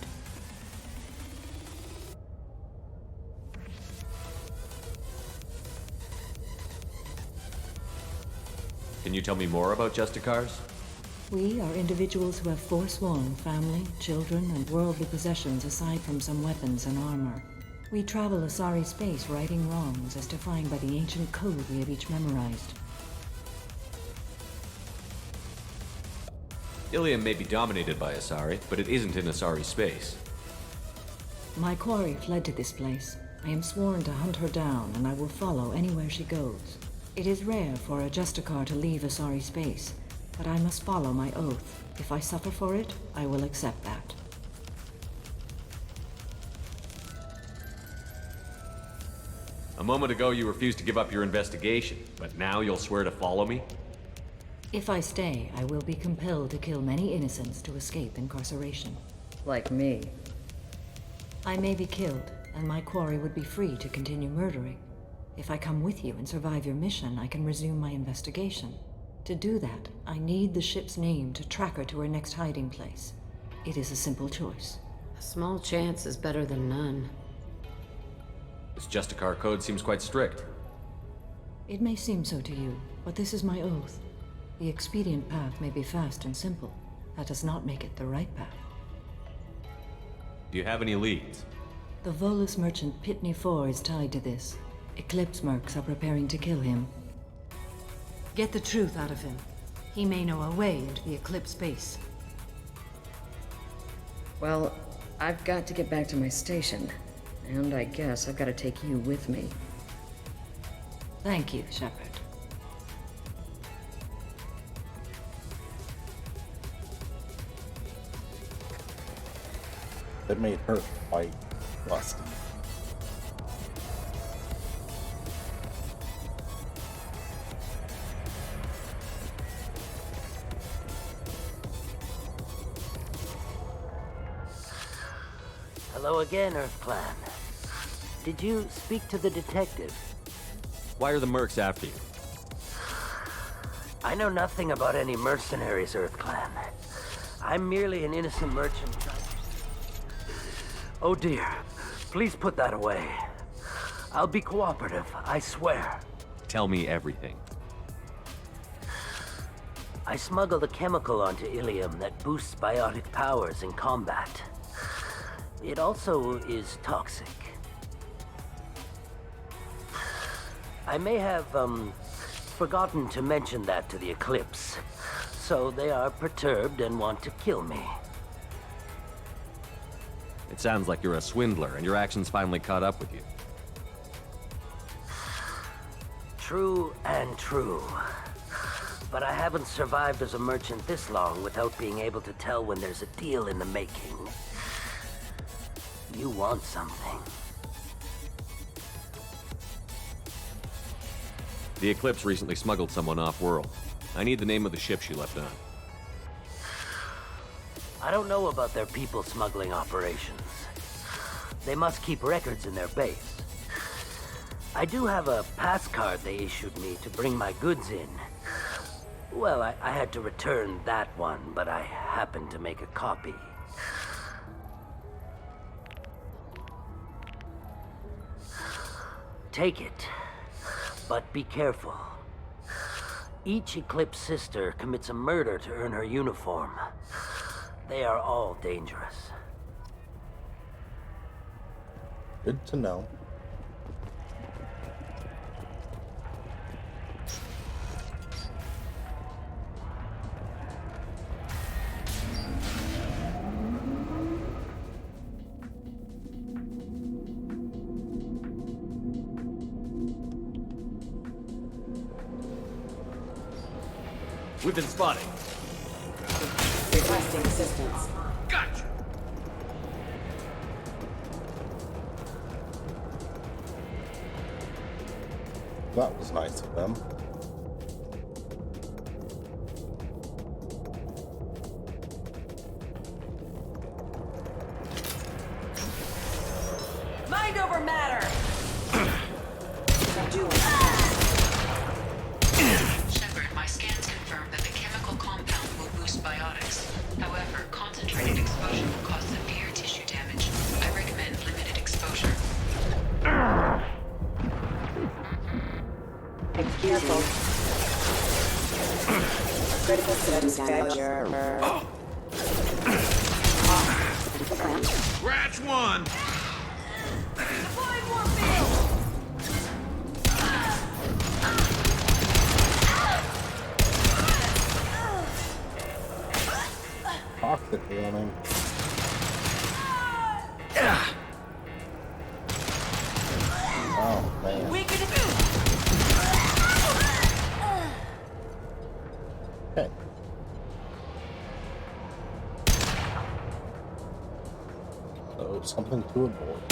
Can you tell me more about Justicars? We are individuals who have forsworn family, children, and worldly possessions aside from some weapons and armor. We travel Asari space righting wrongs as defined by the ancient code we have each memorized. Ilium may be dominated by Asari, but it isn't in Asari space. My quarry fled to this place. I am sworn to hunt her down, and I will follow anywhere she goes. It is rare for a Justicar to leave Asari space, but I must follow my oath. If I suffer for it, I will accept that. A moment ago you refused to give up your investigation, but now you'll swear to follow me? If I stay, I will be compelled to kill many innocents to escape incarceration. Like me. I may be killed, and my quarry would be free to continue murdering. If I come with you and survive your mission, I can resume my investigation. To do that, I need the ship's name to track her to her next hiding place. It is a simple choice. A small chance is better than none. This Justicar code seems quite strict. It may seem so to you, but this is my oath. The expedient path may be fast and simple. That does not make it the right path. Do you have any leads? The Volus merchant Pitney 4 is tied to this. Eclipse mercs are preparing to kill him. Get the truth out of him. He may know a way into the Eclipse base. Well, I've got to get back to my station. And I guess I've got to take you with me. Thank you, Shepard. That made her quite rusty. Hello again, Earth Clan. Did you speak to the detective? Why are the mercs after you? I know nothing about any mercenaries, Earth Clan. I'm merely an innocent merchant. Oh dear. Please put that away. I'll be cooperative, I swear. Tell me everything. I smuggled a chemical onto Ilium that boosts biotic powers in combat. It also is toxic. I may have, forgotten to mention that to the Eclipse. So they are perturbed and want to kill me. It sounds like you're a swindler, and your actions finally caught up with you. True and true. But I haven't survived as a merchant this long without being able to tell when there's a deal in the making. You want something. The Eclipse recently smuggled someone off-world. I need the name of the ship she left on. I don't know about their people smuggling operations. They must keep records in their base. I do have a pass card they issued me to bring my goods in. Well, I had to return that one, but I happened to make a copy. Take it, but be careful. Each Eclipse sister commits a murder to earn her uniform. They are all dangerous. Good to know. We've been spotted. Requesting assistance. Gotcha! That was nice of them. Mind over matter! Shepard, my scans confirm that the chemical compound will boost biotics. However, concentrated exposure will cause severe tissue damage. I recommend limited exposure. Careful. Critical satisfaction. Scratch one! Deploying more field! Toxic warning. Oh man. We can Okay. So something to avoid.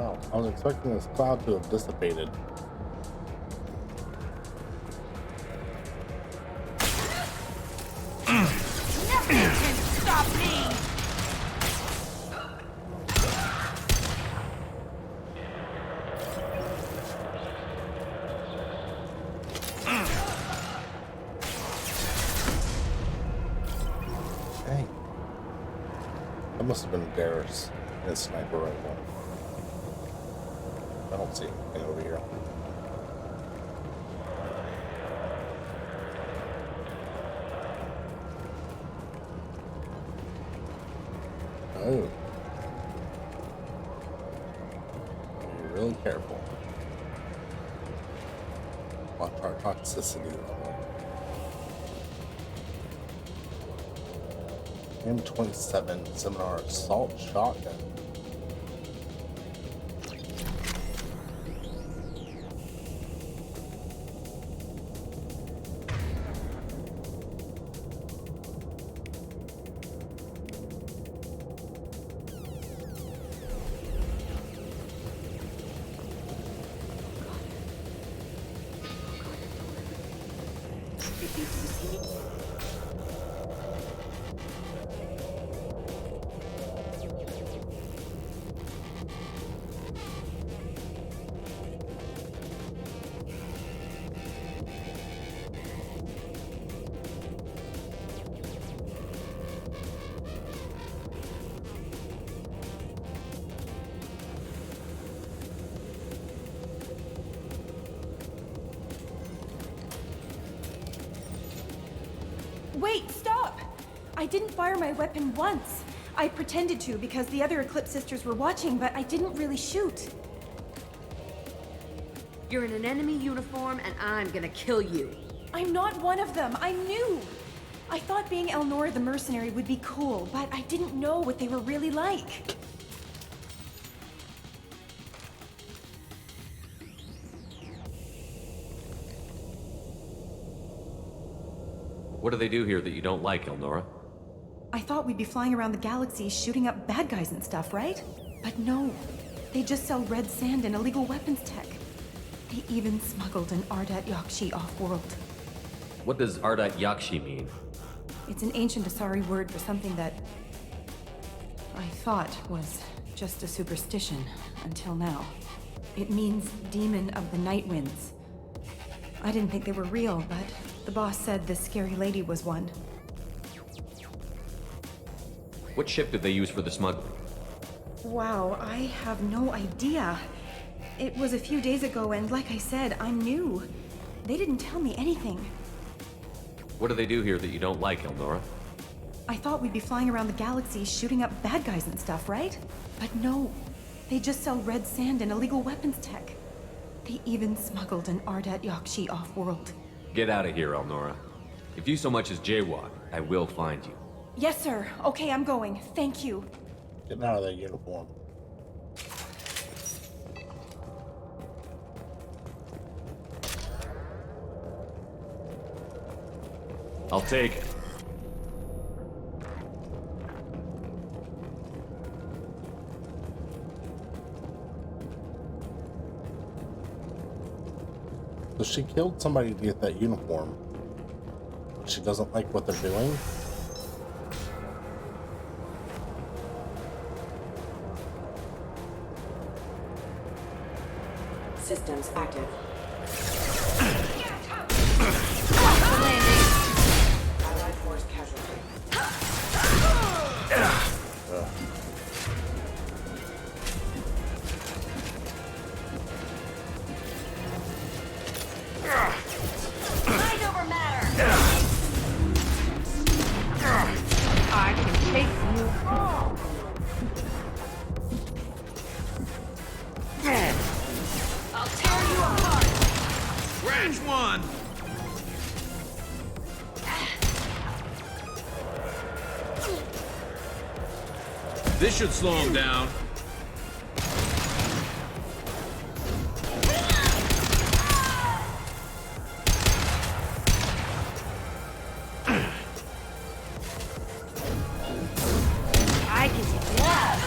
Oh, I was expecting this cloud to have dissipated. Nothing can stop me! Dang. That must have been Garrus and his sniper rifle. I don't see anything over here. Oh. Be really careful. Watch our toxicity level. M27 Seminar Assault Shotgun. Wait, stop! I didn't fire my weapon once. I pretended to because the other Eclipse sisters were watching, but I didn't really shoot. You're in an enemy uniform, and I'm gonna kill you. I'm not one of them. I'm new. I thought being Elnora the mercenary would be cool, but I didn't know what they were really like. What do they do here that you don't like, Elnora? I thought we'd be flying around the galaxy shooting up bad guys and stuff, right? But no. They just sell red sand and illegal weapons tech. They even smuggled an Ardat Yakshi off-world. What does Ardat Yakshi mean? It's an ancient Asari word for something that I thought was just a superstition until now. It means demon of the night winds. I didn't think they were real, but the boss said this scary lady was one. What ship did they use for the smuggling? Wow, I have no idea. It was a few days ago, and like I said, I'm new. They didn't tell me anything. What do they do here that you don't like, Elnora? I thought we'd be flying around the galaxy shooting up bad guys and stuff, right? But no. They just sell red sand and illegal weapons tech. They even smuggled an Ardat Yakshi off-world. Get out of here, Elnora. If you so much as jaywalk, I will find you. Yes, sir. Okay, I'm going. Thank you. Getting out of that uniform. I'll take it. So she killed somebody to get that uniform. She doesn't like what they're doing. Systems active. Allied force casualty. Mind over matter! I can take you home. I'll tear you apart! Scratch one! This should slow him down. I can take you out!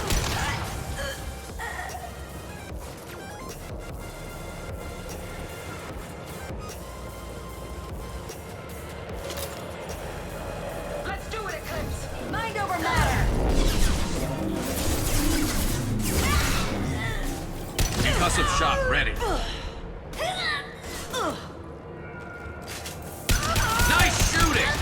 Concussive shot ready. Nice shooting!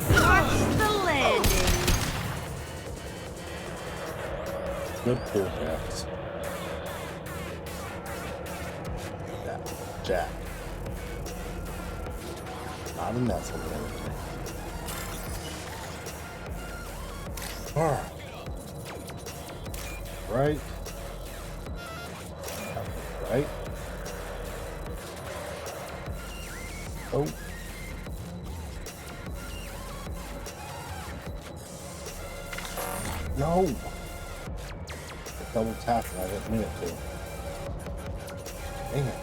Watch the landing. Good pull, Jax. Jack. Not a nestle manager. Alright. Right. Right. Oh. No. Double tapping, I didn't mean it to. Dang it.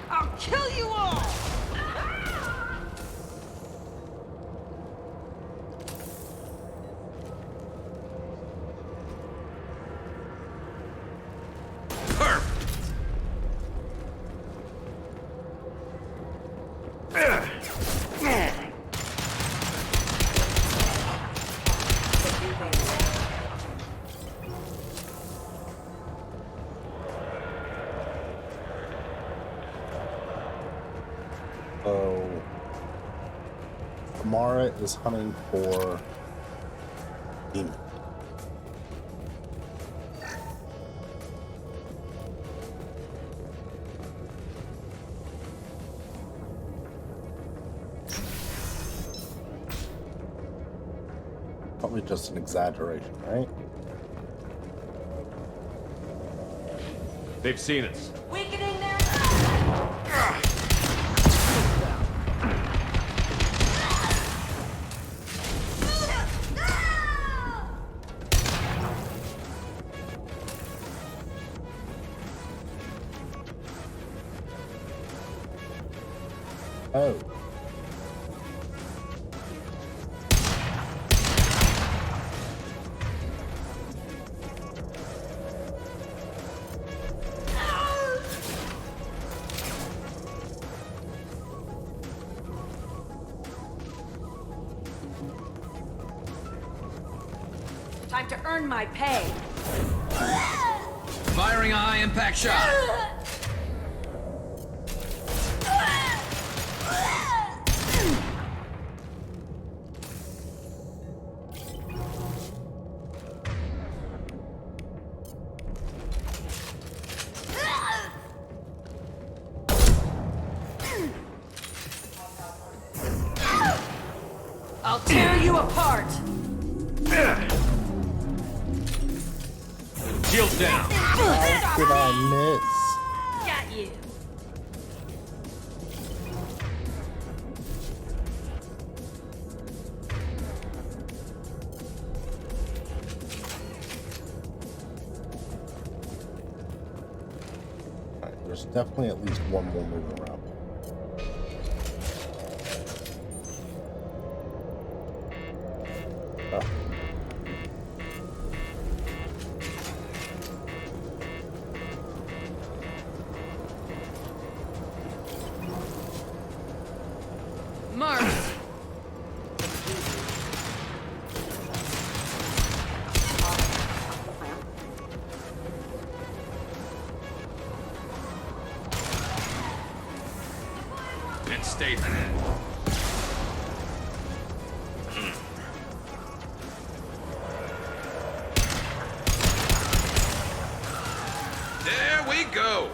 I'll kill you all! So, Amara is hunting for demon. Probably just an exaggeration, right? They've seen us. Weakening their... Oh. Time to earn my pay. Firing a high impact shot. I'll tear you apart. Shields down. How did I miss? Got you. Alright, there's definitely at least one more moving around. Mars! And stay there. There we go.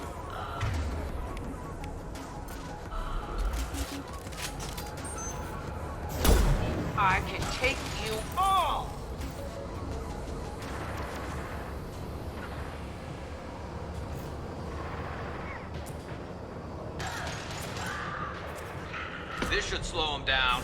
I can take you all. should slow him down.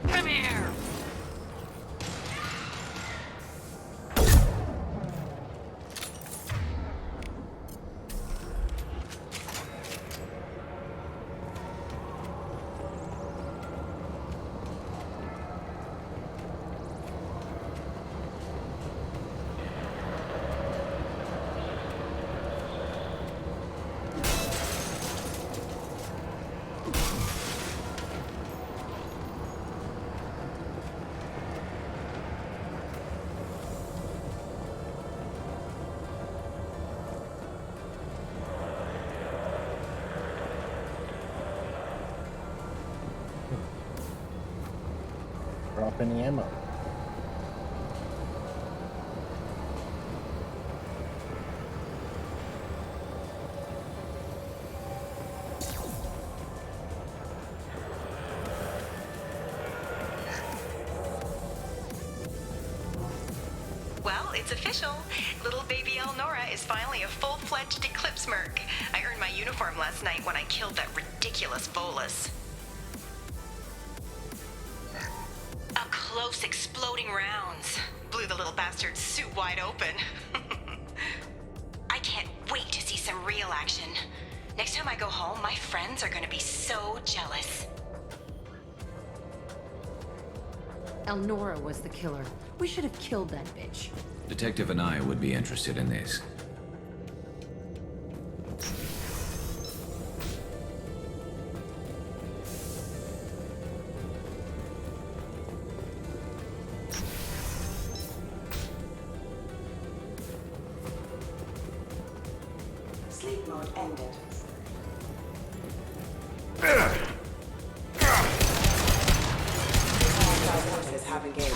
Come here! Drop any ammo. Well, it's official. Little baby Elnora is finally a full-fledged Eclipse Merc. I earned my uniform last night when I killed that ridiculous bolus. Up close, exploding rounds. Blew the little bastard's suit wide open. I can't wait to see some real action. Next time I go home, my friends are gonna be so jealous. Elnora was the killer. We should have killed that bitch. Detective and I would be interested in this. Sleep mode ended. Have engaged.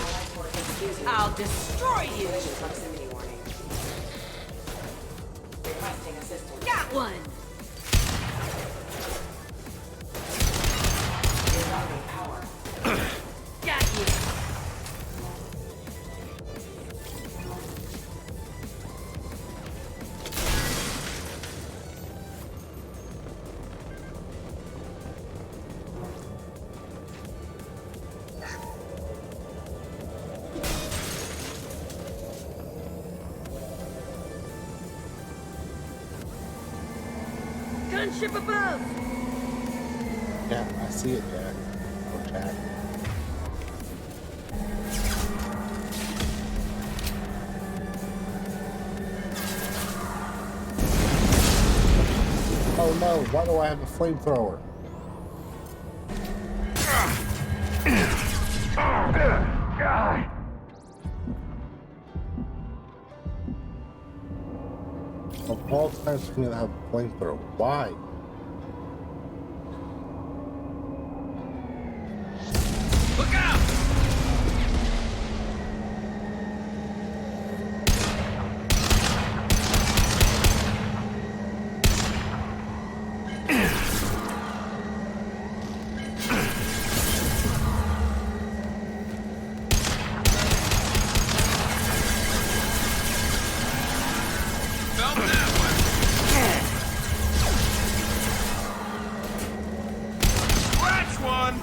I'll destroy you! Proximity warning. Requesting assistance. Got one! Rerouting power. Got you! Gunship above! Yeah, I see it, Jack. Or Jack. Oh no, why do I have a flamethrower? Of all times for me to have a flamethrower, why? Look out! Felt that one. Scratch one.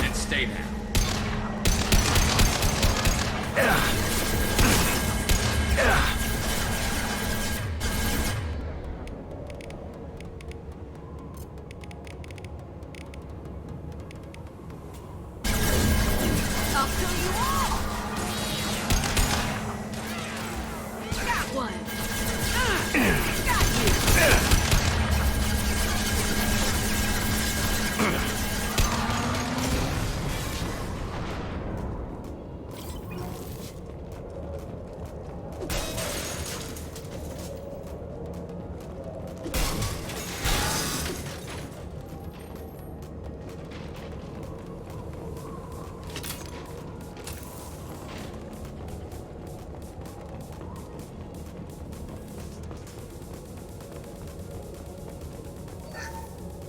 And stay there. I'll kill you all! Got one! Got you!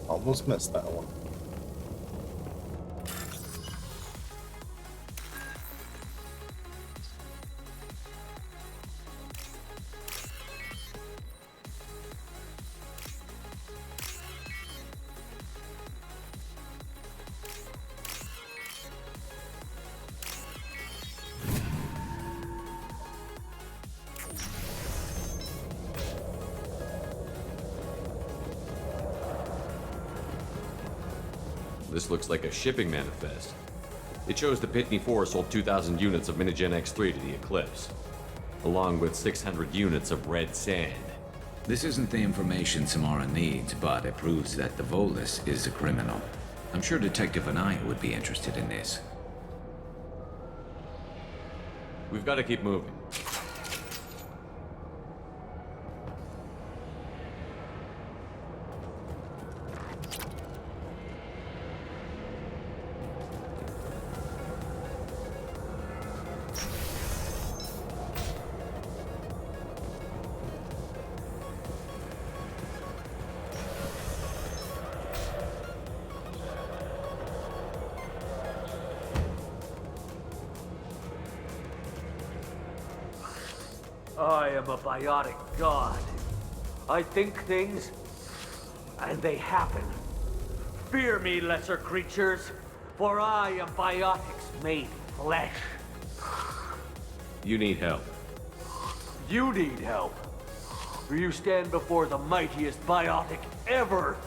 Almost missed that one. This looks like a shipping manifest. It shows the Pitney 4 sold 2,000 units of Minigen X3 to the Eclipse, along with 600 units of red sand. This isn't the information Samara needs, but it proves that the Volus is a criminal. I'm sure Detective Anaya would be interested in this. We've got to keep moving. I am a biotic god. I think things, and they happen. Fear me, lesser creatures, for I am biotics made flesh. You need help. You need help. For you stand before the mightiest biotic ever.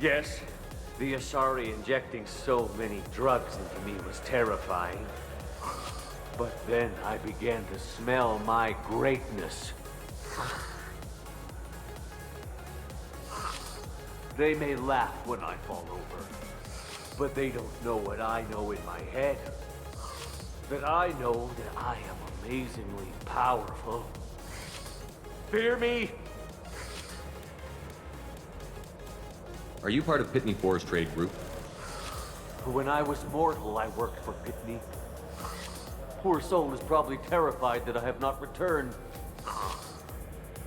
Yes, the Asari injecting so many drugs into me was terrifying. But then I began to smell my greatness. They may laugh when I fall over, but they don't know what I know in my head. That I know that I am amazingly powerful. Fear me? Are you part of Pitney 4's trade group? When I was mortal, I worked for Pitney. Poor soul is probably terrified that I have not returned.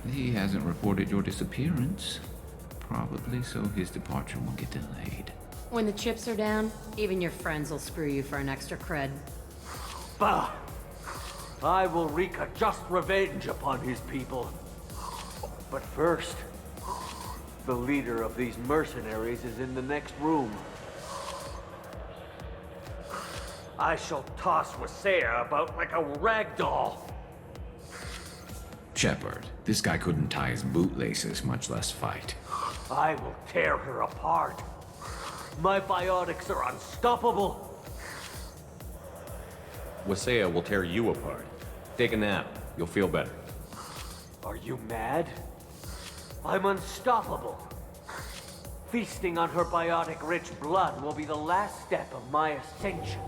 He hasn't reported your disappearance. Probably so his departure won't get delayed. When the chips are down, even your friends will screw you for an extra cred. Bah! I will wreak a just revenge upon his people. But first, the leader of these mercenaries is in the next room. I shall toss Wasea about like a rag doll. Shepard, this guy couldn't tie his bootlaces, much less fight. I will tear her apart. My biotics are unstoppable. Wasea will tear you apart. Take a nap. You'll feel better. Are you mad? I'm unstoppable. Feasting on her biotic-rich blood will be the last step of my ascension.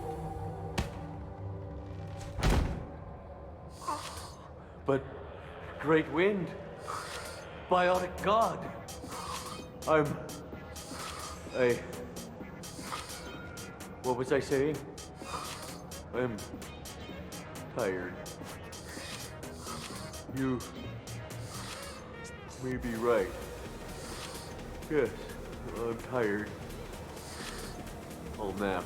But, Great Wind, biotic god, what was I saying? I'm tired. You may be right. Yes, I'm tired. I'll nap.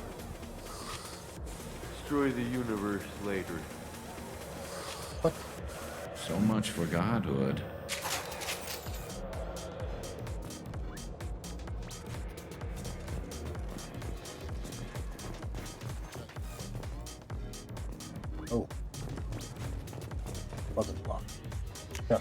Destroy the universe later. So much for godhood. Oh. Button block. Yeah.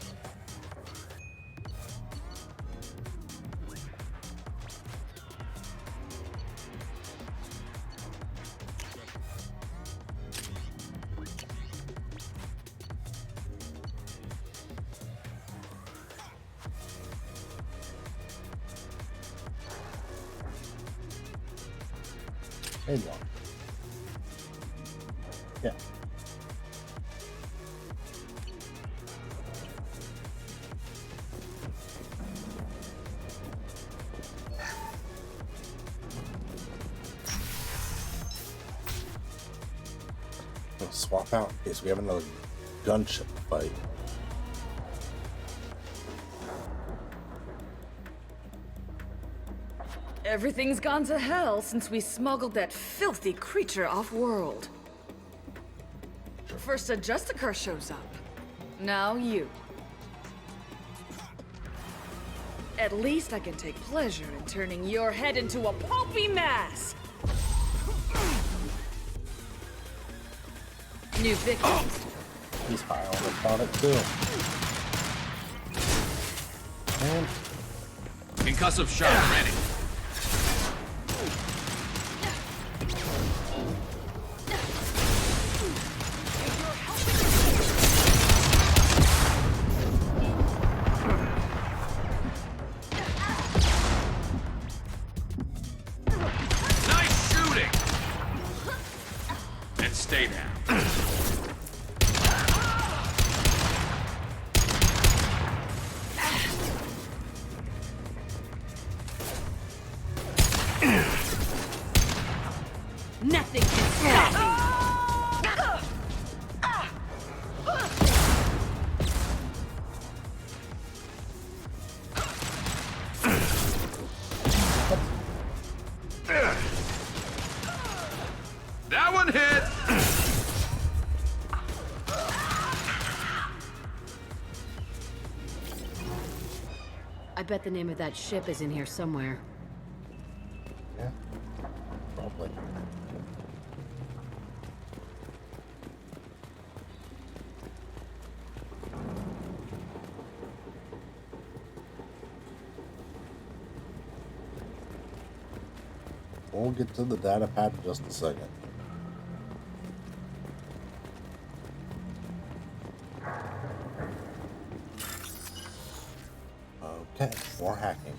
Maybe one. Yeah. We'll swap out in case we have another gunship to fight. Everything's gone to hell since we smuggled that filthy creature off-world. First a Justicar shows up. Now you. At least I can take pleasure in turning your head into a pulpy mass! New victims. He's high on the product too. And concussive shot ready. Nice shooting. And stay down. Nothing can stop me! That one hit. I bet the name of that ship is in here somewhere. yeah, probably. We'll get to the data pad in just a second. Okay, more hacking.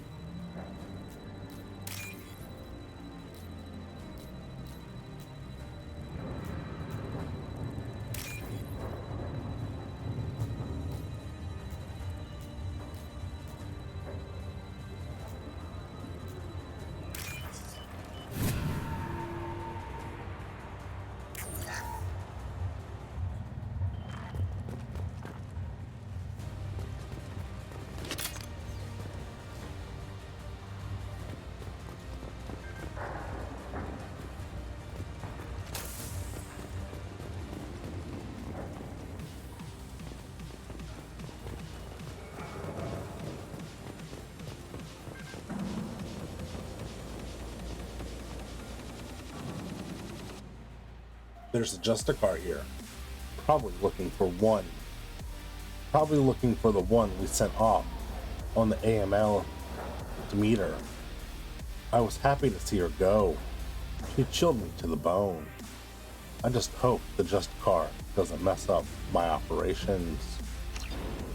There's a Justicar here. Probably looking for one. Probably looking for the one we sent off on the AML to meet her. I was happy to see her go. She chilled me to the bone. I just hope the Justicar doesn't mess up my operations.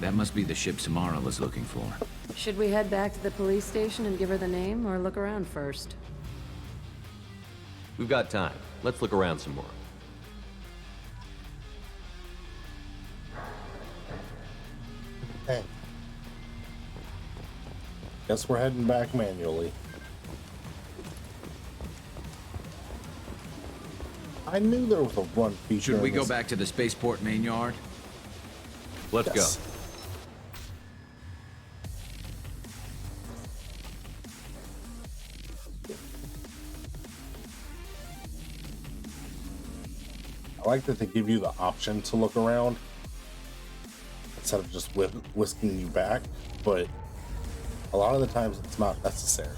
That must be the ship Samara was looking for. Should we head back to the police station and give her the name, or look around first? We've got time. Let's look around some more. Hey. Guess we're heading back manually. I knew there was a run feature. Should we go back to the spaceport main yard? Let's go. I like that they give you the option to look around instead of just whisking you back, but a lot of the times it's not necessary.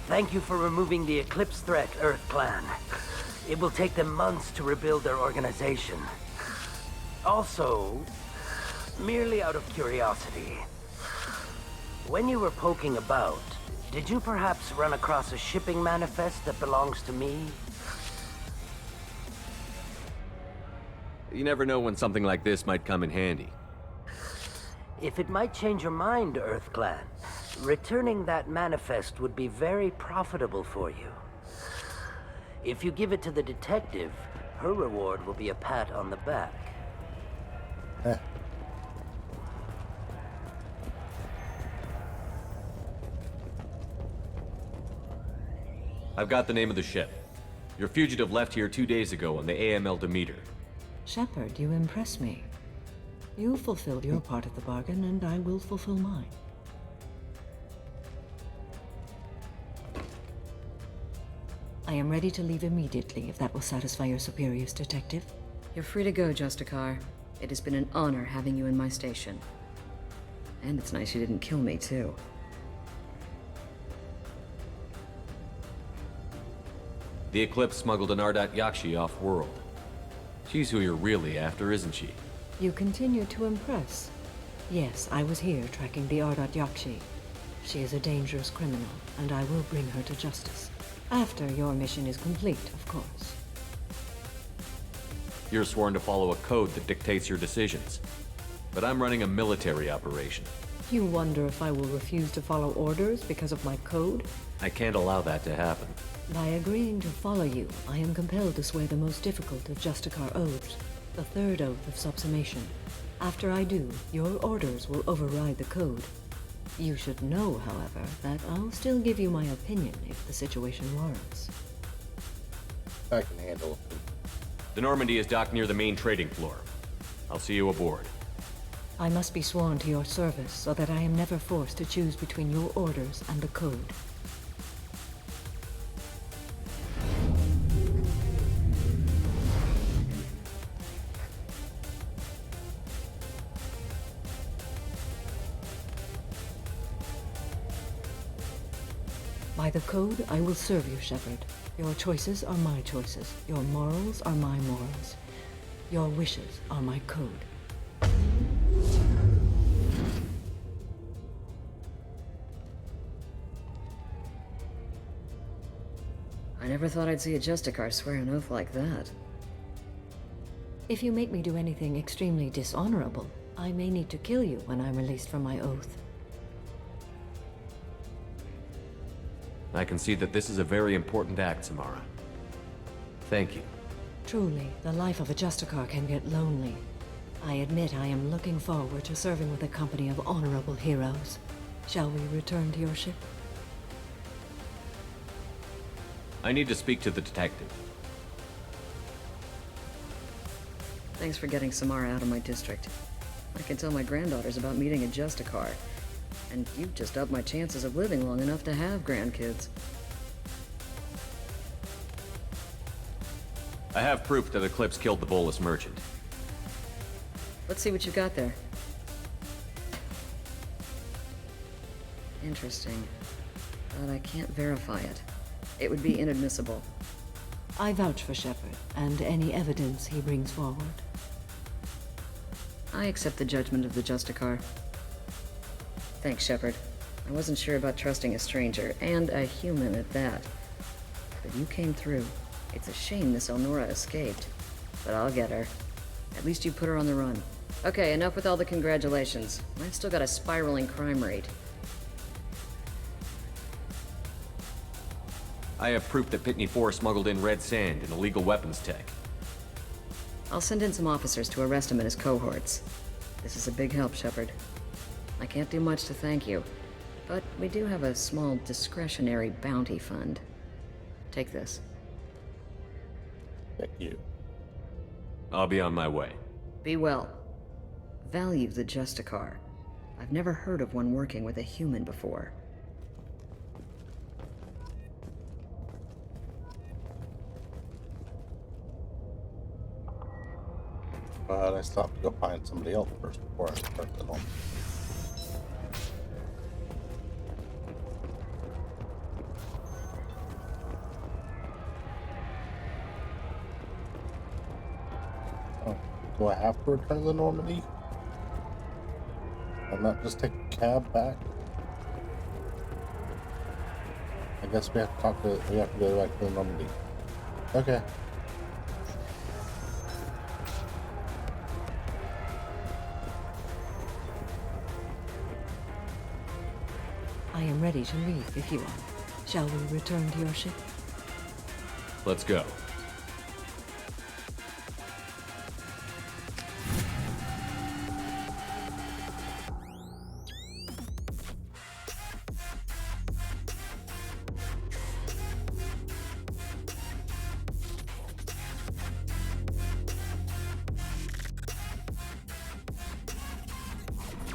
Thank you for removing the Eclipse threat, Earth Clan. It will take them months to rebuild their organization. Also, merely out of curiosity, when you were poking about, did you perhaps run across a shipping manifest that belongs to me? You never know when something like this might come in handy. If it might change your mind, Earth Clan, returning that manifest would be very profitable for you. If you give it to the detective, her reward will be a pat on the back. I've got the name of the ship. Your fugitive left here 2 days ago on the AML Demeter. Shepard, you impress me. You fulfilled your part of the bargain, and I will fulfill mine. I am ready to leave immediately, if that will satisfy your superiors, Detective. You're free to go, Justicar. It has been an honor having you in my station. And it's nice you didn't kill me, too. The Eclipse smuggled an Ardat Yakshi off-world. She's who you're really after, isn't she? You continue to impress. Yes, I was here tracking the Ardat Yakshi. She is a dangerous criminal, and I will bring her to justice. After your mission is complete, of course. You're sworn to follow a code that dictates your decisions. But I'm running a military operation. You wonder if I will refuse to follow orders because of my code? I can't allow that to happen. By agreeing to follow you, I am compelled to swear the most difficult of Justicar oaths, the third oath of subsumation. After I do, your orders will override the code. You should know, however, that I'll still give you my opinion if the situation warrants. I can handle it. The Normandy is docked near the main trading floor. I'll see you aboard. I must be sworn to your service so that I am never forced to choose between your orders and the code. By the code, I will serve you, Shepard. Your choices are my choices. Your morals are my morals. Your wishes are my code. I never thought I'd see a Justicar swear an oath like that. If you make me do anything extremely dishonorable, I may need to kill you when I'm released from my oath. I can see that this is a very important act, Samara. Thank you. Truly, the life of a Justicar can get lonely. I admit I am looking forward to serving with a company of honorable heroes. Shall we return to your ship? I need to speak to the detective. Thanks for getting Samara out of my district. I can tell my granddaughters about meeting a Justicar. And you've just upped my chances of living long enough to have grandkids. I have proof that Eclipse killed the Bolus merchant. Let's see what you've got there. Interesting. But I can't verify it. It would be inadmissible. I vouch for Shepard, and any evidence he brings forward. I accept the judgment of the Justicar. Thanks, Shepard. I wasn't sure about trusting a stranger, and a human at that. But you came through. It's a shame Miss Elnora escaped. But I'll get her. At least you put her on the run. Okay, enough with all the congratulations. I've still got a spiraling crime rate. I have proof that Pitney 4 smuggled in red sand and illegal weapons tech. I'll send in some officers to arrest him and his cohorts. This is a big help, Shepard. I can't do much to thank you, but we do have a small discretionary bounty fund. Take this. Thank you. I'll be on my way. Be well. Value the Justicar. I've never heard of one working with a human before. But I stopped to go find somebody else first before I start the home. Oh, do I have to return to the Normandy? And not just take a cab back? I guess we have to go back to the Normandy. Okay. I am ready to leave if you are. Shall we return to your ship? Let's go.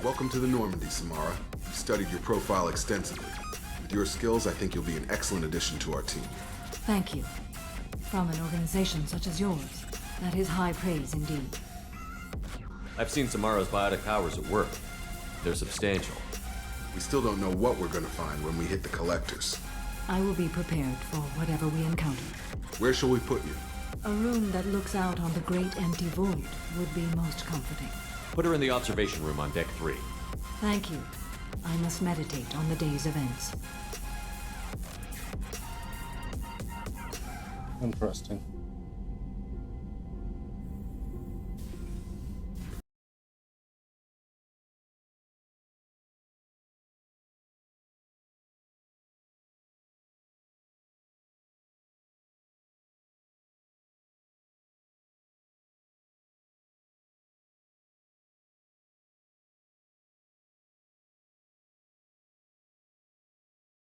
Welcome to the Normandy, Samara. We've studied your profile extensively. With your skills, I think you'll be an excellent addition to our team. Thank you. From an organization such as yours, that is high praise indeed. I've seen Samara's biotic powers at work. They're substantial. We still don't know what we're gonna find when we hit the collectors. I will be prepared for whatever we encounter. Where shall we put you? A room that looks out on the great empty void would be most comforting. Put her in the observation room on deck 3. Thank you. I must meditate on the day's events. Interesting.